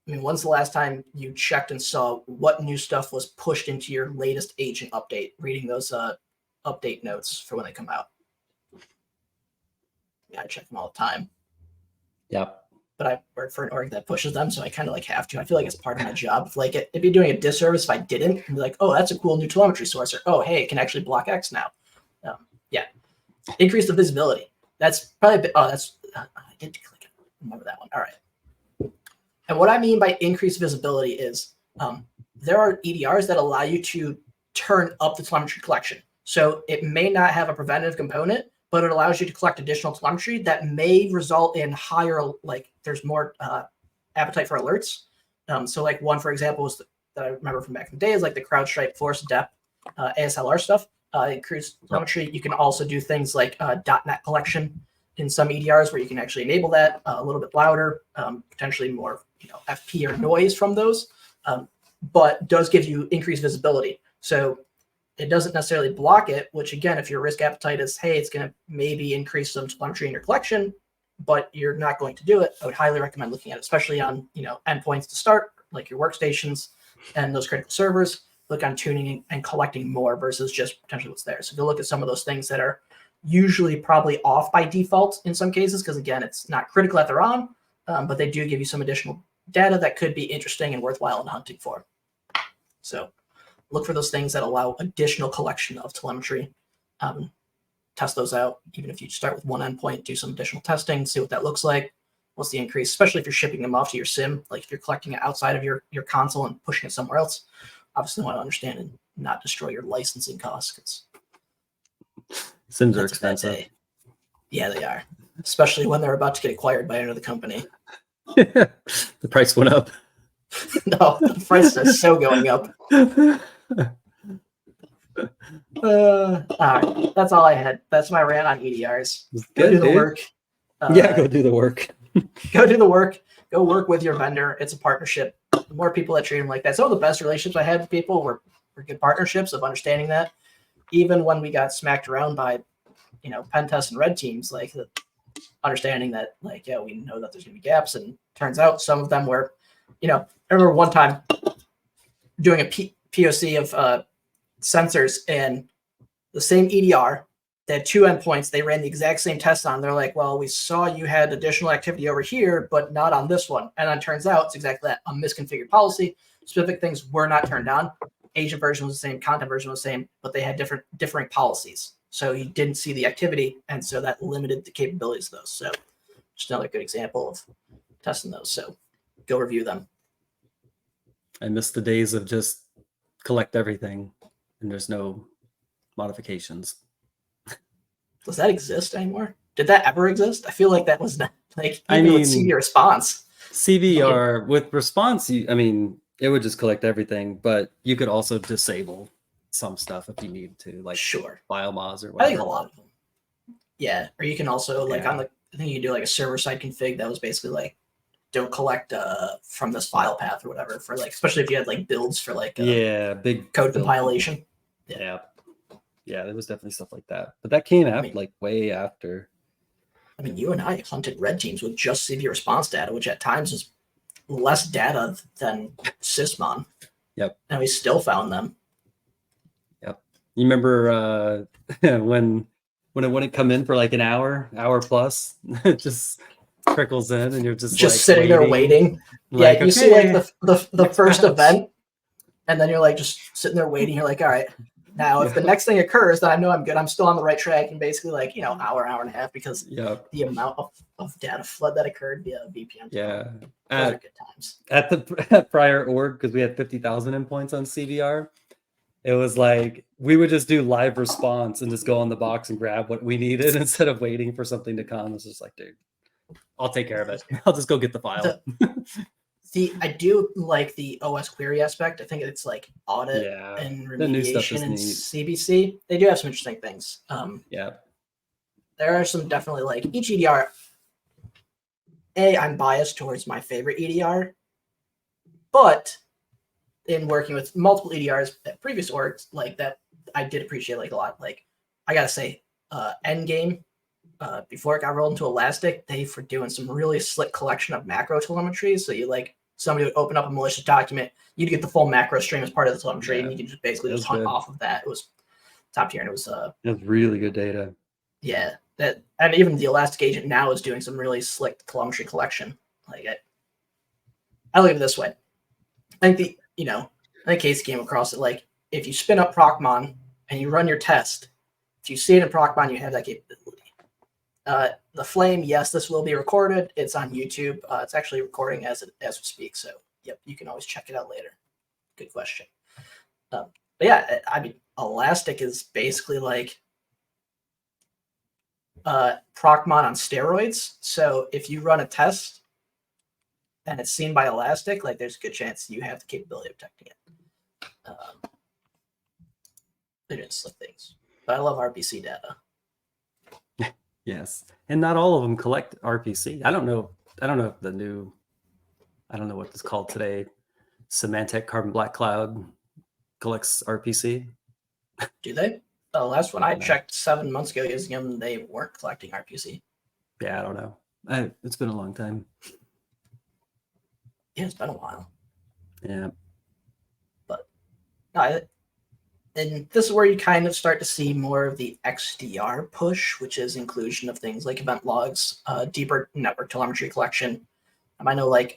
I mean, when's the last time you checked and saw what new stuff was pushed into your latest agent update? Reading those update notes for when they come out. Yeah, I check them all the time. Yep. But I work for an org that pushes them, so I kind of like have to. I feel like it's part of my job. Like it'd be doing a disservice if I didn't. And be like, oh, that's a cool new telemetry source, or oh, hey, it can actually block X now. Yeah, increase the visibility. That's probably a bit. Oh, that's I did click it. Remember that one. All right. And what I mean by increased visibility is there are EDRs that allow you to turn up the telemetry collection. So it may not have a preventative component, but it allows you to collect additional telemetry that may result in higher, like there's more appetite for alerts. So like one, for example, was that I remember from back in the day is like the CrowdStrike Force Depth ASLR stuff. Increased telemetry. You can also do things like .NET collection in some EDRs where you can actually enable that a little bit louder, potentially more FP or noise from those, but does give you increased visibility. So it doesn't necessarily block it, which again, if your risk appetite is, hey, it's going to maybe increase some telemetry in your collection, but you're not going to do it, I would highly recommend looking at it, especially on endpoints to start, like your workstations and those critical servers. Look on tuning and collecting more versus just potentially what's there. So go look at some of those things that are usually probably off by default in some cases, because again, it's not critical that they're on, but they do give you some additional data that could be interesting and worthwhile in hunting for. So look for those things that allow additional collection of telemetry. Test those out. Even if you start with one endpoint, do some additional testing, see what that looks like. What's the increase, especially if you're shipping them off to your SIM, like if you're collecting it outside of your console and pushing it somewhere else. Obviously want to understand and not destroy your licensing costs. SIMs are expensive. Yeah, they are. Especially when they're about to get acquired by another company. The price went up. No, the price is so going up. All right, that's all I had. That's my rant on EDRs. Go do the work. Go do the work. Go do the work. Go work with your vendor. It's a partnership. The more people that treat them like that. Some of the best relationships I had with people were good partnerships of understanding that. Even when we got smacked around by, pen tests and red teams, like the understanding that, like, yeah, we know that there's gonna be gaps, and turns out some of them were, I remember one time doing a POC of sensors, and the same EDR, they had two endpoints. They ran the exact same test on. They're like, well, we saw you had additional activity over here, but not on this one. And then turns out it's exactly that, a misconfigured policy. Specific things were not turned on. Agent version was the same, content version was the same, but they had differing policies. So you didn't see the activity, and so that limited the capabilities of those. So just another good example of testing those. So go review them. I miss the days of just collect everything and there's no modifications. Does that exist anymore? Did that ever exist? I feel like that was not, like, with CV response. CVR with response, it would just collect everything, but you could also disable some stuff if you need to, like file mods or whatever. I think a lot of them. Yeah, or you can also on the, I think you can do like a server side config that was basically like, don't collect from this file path or whatever, for like, especially if you had like builds for like big code compilation. Yeah, there was definitely stuff like that, but that came after, like way after. I mean, you and I hunted red teams with just CV response data, which at times is less data than Sysmon. Yep. And we still found them. Yep. You remember when it wouldn't come in for like an hour plus, just trickles in, and you're just like sitting there waiting. Like, yeah, you see like okay, the first match. event, and then you're like just sitting there waiting. You're like, all right, now if the next thing occurs, then I know I'm good. I'm still on the right track, and basically like hour and a half, because the amount of data flood that occurred via VPN. Yeah, those are good times. At the prior org, because we had 50,000 endpoints on CVR. It was like we would just do live response and just go on the box and grab what we needed instead of waiting for something to come. It's just like, dude, I'll take care of it. I'll just go get the file. I do like the OS query aspect. I think it's like audit and remediation and CBC. They do have some interesting things. There are some definitely like each EDR. I'm biased towards my favorite EDR, but in working with multiple EDRs at previous orgs, like that, I did appreciate like a lot. Like I gotta say, Endgame, before it got rolled into Elastic, they were doing some really slick collection of macro telemetry. So you like somebody would open up a malicious document, you'd get the full macro stream as part of the telemetry, and you could just basically just hunt off of that. It was top tier, and it was really good data. Yeah, that, and even the Elastic agent now is doing some really slick telemetry collection. Like I look at it this way. I think I think Casey came across it, like if you spin up Procmon and you run your test, if you see it in Procmon, you have that capability. The Flame, yes, this will be recorded. It's on YouTube. It's actually recording as we speak. So, yep, you can always check it out later. Good question. But yeah, I mean, Elastic is basically like Procmon on steroids. So if you run a test and it's seen by Elastic, like there's a good chance you have the capability of detecting it. They're just slick things. But I love RPC data. Yes, and not all of them collect RPC. I don't know if the new, I don't know what it's called today, Semantic Carbon Black Cloud collects RPC. Do they? The last one I checked 7 months ago using them, they weren't collecting RPC. Yeah, I don't know. It's been a long time. Yeah, it's been a while. Yeah. But and this is where you kind of start to see more of the XDR push, which is inclusion of things like event logs, deeper network telemetry collection. I know like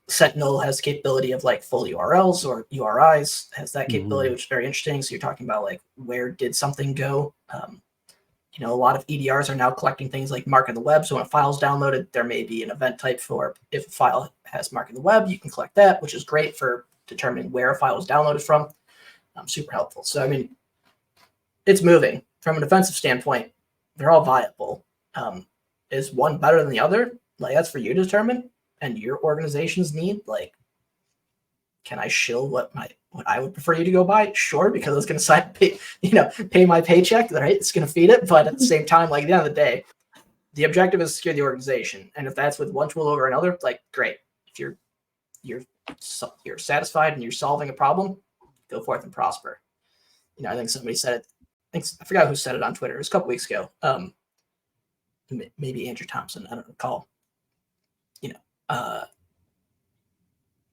Sentinel has the capability of like full URLs, or URIs has that capability, which is very interesting. So you're talking about like where did something go? A lot of EDRs are now collecting things like mark in the web. So when a file is downloaded, there may be an event type for if a file has mark in the web, you can collect that, which is great for determining where a file was downloaded from. Super helpful. So, I mean, it's moving. From a defensive standpoint, they're all viable. Is one better than the other? Like, that's for you to determine and your organization's need. Like, can I shill what I would prefer you to go by? Sure, because it's going to pay my paycheck, right? It's going to feed it. But at the same time, like at the end of the day, the objective is to secure the organization. And if that's with one tool over another, like great. If you're satisfied and you're solving a problem, go forth and prosper. I think somebody said it. I forgot who said it on Twitter. It was a couple weeks ago. Maybe Andrew Thompson. I don't recall.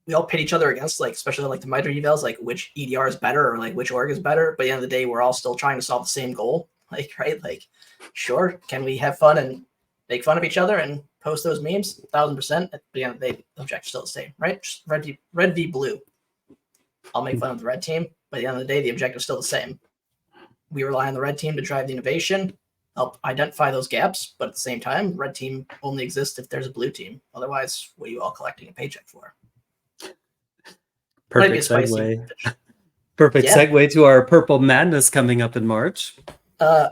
We all pit each other against, like, especially like the MITRE evals, like which EDR is better or like which org is better. But at the end of the day, we're all still trying to solve the same goal. Like, right? Like, sure, can we have fun and make fun of each other and post those memes? 1,000%. At the end of the day, the objective's still the same, right? Just red v blue. I'll make fun of the red team, but at the end of the day, the objective's still the same. We rely on the red team to drive the innovation, help identify those gaps, but at the same time, red team only exists if there's a blue team. Otherwise, what are you all collecting a paycheck for? Perfect segue. Perfect segue to our Purple Madness coming up in March.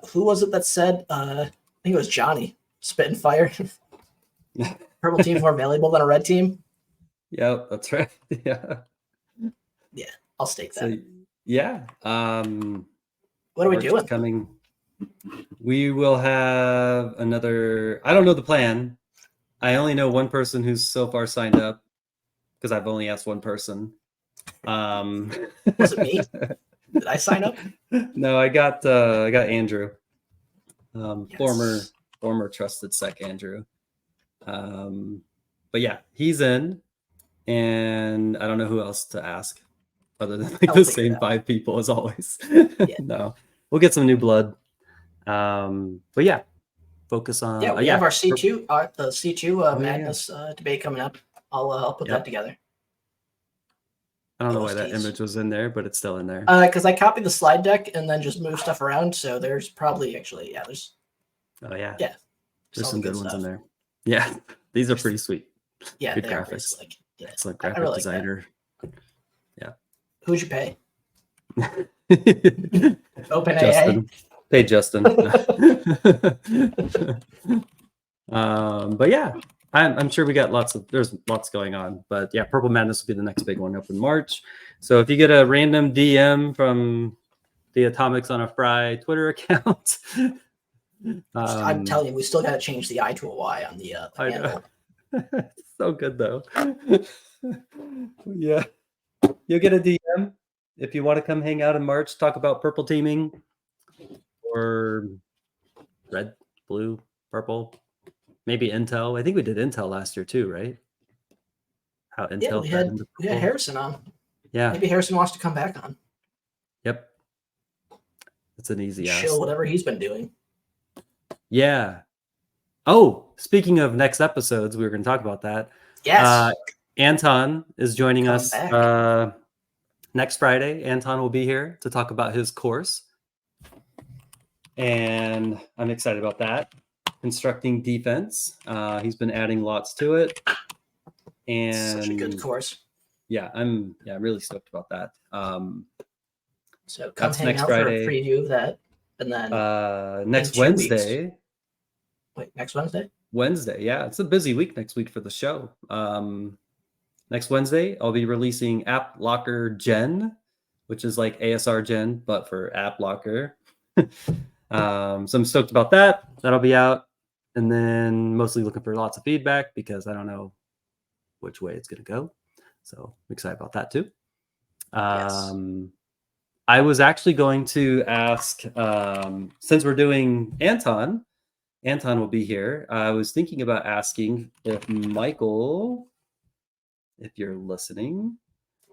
Who was it that said? I think it was Johnny. Spit and fire. Purple team's more valuable than a red team. Yep, that's right. Yeah. Yeah, I'll stake that. So, yeah. What are we doing? Coming. We will have another. I don't know the plan. I only know one person who's so far signed up because I've only asked one person. Was it me? Did I sign up? No, I got Andrew, Yes. former trusted sec Andrew. But yeah, he's in, and I don't know who else to ask other than like the same 5 people as always. Yeah. No, we'll get some new blood. But yeah, focus on. Yeah, we have our C2, the C2 yeah. madness debate coming up. I'll put that together. I don't know why that image was in there, but it's still in there. Because I copied the slide deck and then just moved stuff around. So there's probably there's. Oh yeah. Yeah. There's some good ones in there. Yeah, these are pretty sweet. Yeah, good graphics. Excellent graphic really designer. Yeah. Who'd you pay? Justin. Paid Justin. But yeah, I'm sure we got there's lots going on. But yeah, Purple Madness will be the next big one up in March. So if you get a random DM from the Atomics on a Fry Twitter account, I'm telling you, we still got to change the I to a Y on the handle. So good though. Yeah, you'll get a DM if you want to come hang out in March, talk about purple teaming or red, blue, purple, maybe Intel. I think we did Intel last year too, right? How Intel we had Harrison on. Yeah, maybe Harrison wants to come back on. Yep, it's an easy ask. Chill whatever he's been doing. Yeah. Oh, speaking of next episodes, we were going to talk about that. Yes. Anton is joining us next Friday. Anton will be here to talk about his course. And I'm excited about that. Constructing defense. He's been adding lots to it. And such a good course. Yeah, I'm really stoked about that. So come hang out Friday. For a preview of that. And then next Wednesday. Wait, next Wednesday? Wednesday, yeah. It's a busy week next week for the show. Next Wednesday, I'll be releasing App Locker Gen, which is like ASR Gen, but for App Locker. So I'm stoked about that. That'll be out. And then mostly looking for lots of feedback because I don't know which way it's going to go. So I'm excited about that too. Yes. I was actually going to ask, since we're doing Anton will be here. I was thinking about asking if Michael, if you're listening,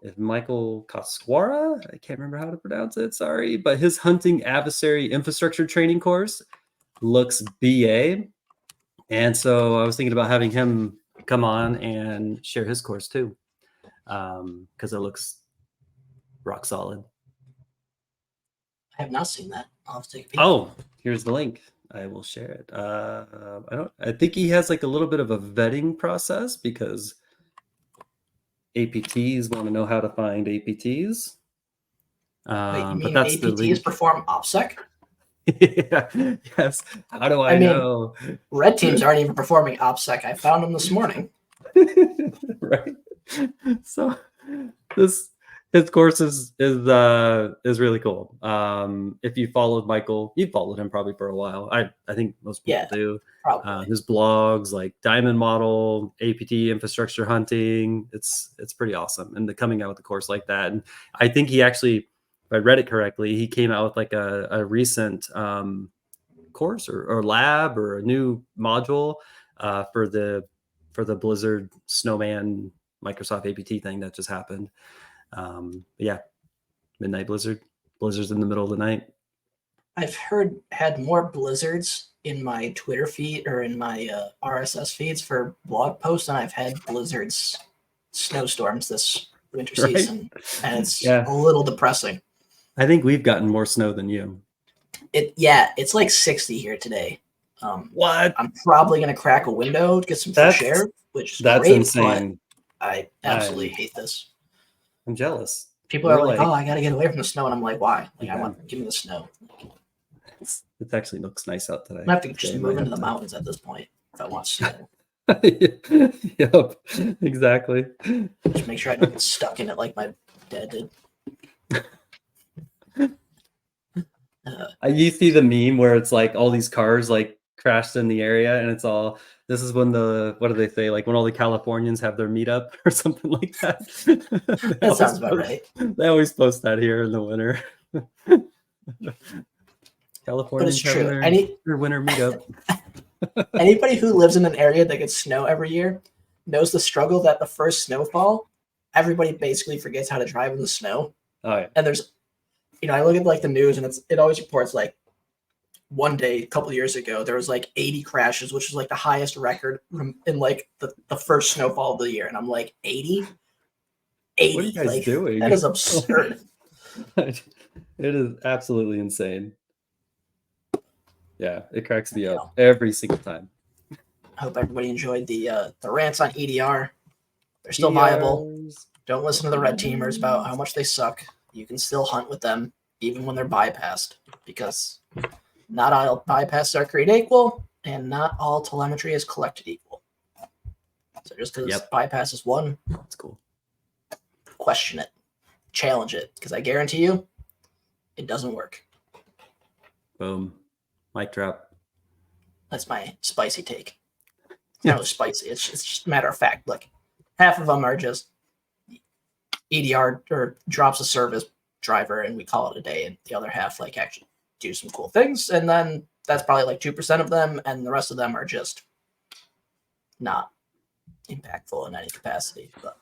if Michael Kaswara, I can't remember how to pronounce it, sorry, but his hunting adversary infrastructure training course looks BA. And so I was thinking about having him come on and share his course too, because it looks rock solid. I have not seen that. I'll have to take a peek. Oh, here's the link. I will share it. I think he has like a little bit of a vetting process because APTs want to know how to find APTs. Wait, you mean APTs perform OPSEC? Yeah. Yes. How do I know? Red teams aren't even performing OPSEC. I found them this morning. Right. So his course is really cool. If you followed Michael, you followed him probably for a while. I think most people do. Probably. His blogs like Diamond Model, APT Infrastructure Hunting, it's pretty awesome. And coming out with a course like that, and I think he actually, if I read it correctly, he came out with like a recent course or lab or a new module for the Blizzard Snowman Microsoft APT thing that just happened. Yeah, midnight blizzards in the middle of the night. I've had more blizzards in my Twitter feed or in my RSS feeds for blog posts than I've had blizzards, snowstorms this winter season, and it's a little depressing. I think we've gotten more snow than you. It's like 60 here today. What? I'm probably gonna crack a window to get some fresh air, which is great, insane. But I absolutely hate this. I'm jealous. People are like, "Oh, I got to get away from the snow," and I'm like, "Why? Like, give me the snow." It actually looks nice out today. I have to just move into the mountains at this point if I want snow. Yep, exactly. Just make sure I don't get stuck in it like my dad did. You see the meme where it's like all these cars like crashed in the area, and it's all. This is when what do they say? Like when all the Californians have their meetup or something like that. That sounds about right. They always post that here in the winter. Californians have their winter meetup. Anybody who lives in an area that gets snow every year knows the struggle that the first snowfall, everybody basically forgets how to drive in the snow. Oh yeah. And there's, I look at like the news and it always reports like one day a couple years ago there was like 80 crashes, which is like the highest record in like the first snowfall of the year, and I'm like 80. What are you guys like, doing? That is absurd. It is absolutely insane. Yeah, it cracks me up every single time. I hope everybody enjoyed the rants on EDR. They're still viable. Don't listen to the red teamers about how much they suck. You can still hunt with them even when they're bypassed, because not all bypasses are created equal, and not all telemetry is collected equal. So just because bypass is one, that's cool. Question it, challenge it, because I guarantee you, it doesn't work. Boom, mic drop. That's my spicy take. It's not really spicy. It's just a matter of fact. Look, half of them are just EDR or drops a service driver and we call it a day, and the other half like actually do some cool things, and then that's probably like 2% of them, and the rest of them are just not impactful in any capacity. But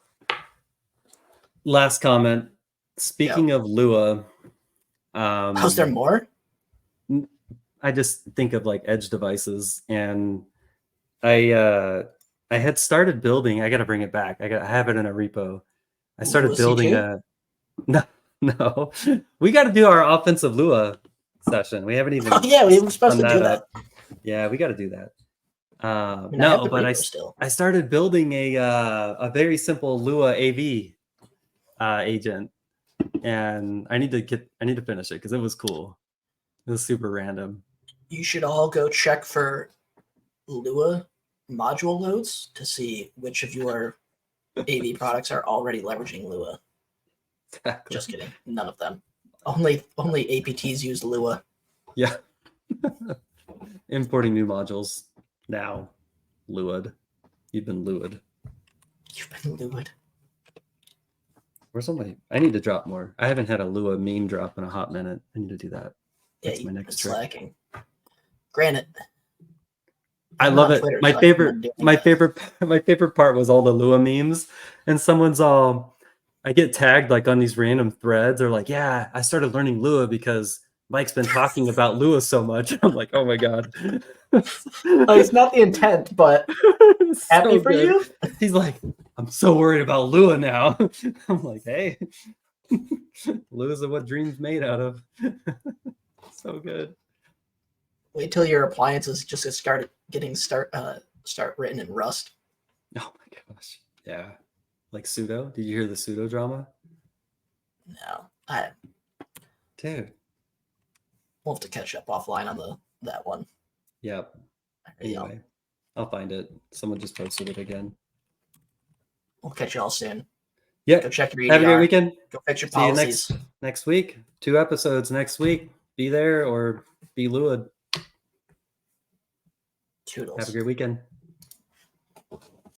last comment. Speaking of Lua, was there more? I just think of like edge devices, and I had started building. I got to bring it back. I have it in a repo. I started building a no. We got to do our offensive Lua session. We haven't even. We were supposed to do that. Yeah, we got to do that. Still. I started building a very simple Lua AV agent, and I need to finish it because it was cool. It was super random. You should all go check for Lua module loads to see which of your AV products are already leveraging Lua. Exactly. Just kidding. None of them. Only APTs use Lua. Yeah. Importing new modules now. Lua'd. You've been Lua'd. You've been Lua'd. Where's all my? I need to drop more. I haven't had a Lua meme drop in a hot minute. I need to do that. That's my next trick. Slacking. Granted, I love it. My favorite part was all the Lua memes, and someone's all. I get tagged like on these random threads. They're like, "Yeah, I started learning Lua because Mike's been talking about Lua so much." I'm like, "Oh my god." It's not the intent, but happy for you. He's like, "I'm so worried about Lua now." I'm like, "Hey, Lua's what dreams made out of." So good. Wait till your appliances just start written in Rust. Oh my gosh. Yeah. Like pseudo. Did you hear the pseudo drama? No. Dude. We'll have to catch up offline on that one. Yep. Anyway, I'll find it. Someone just posted it again. We'll catch you all soon. Yeah. Go check your EDR. Have a great weekend. Go fix your policies. See you next week. 2 episodes next week. Be there or be Lua'd. Toodles. Have a great weekend.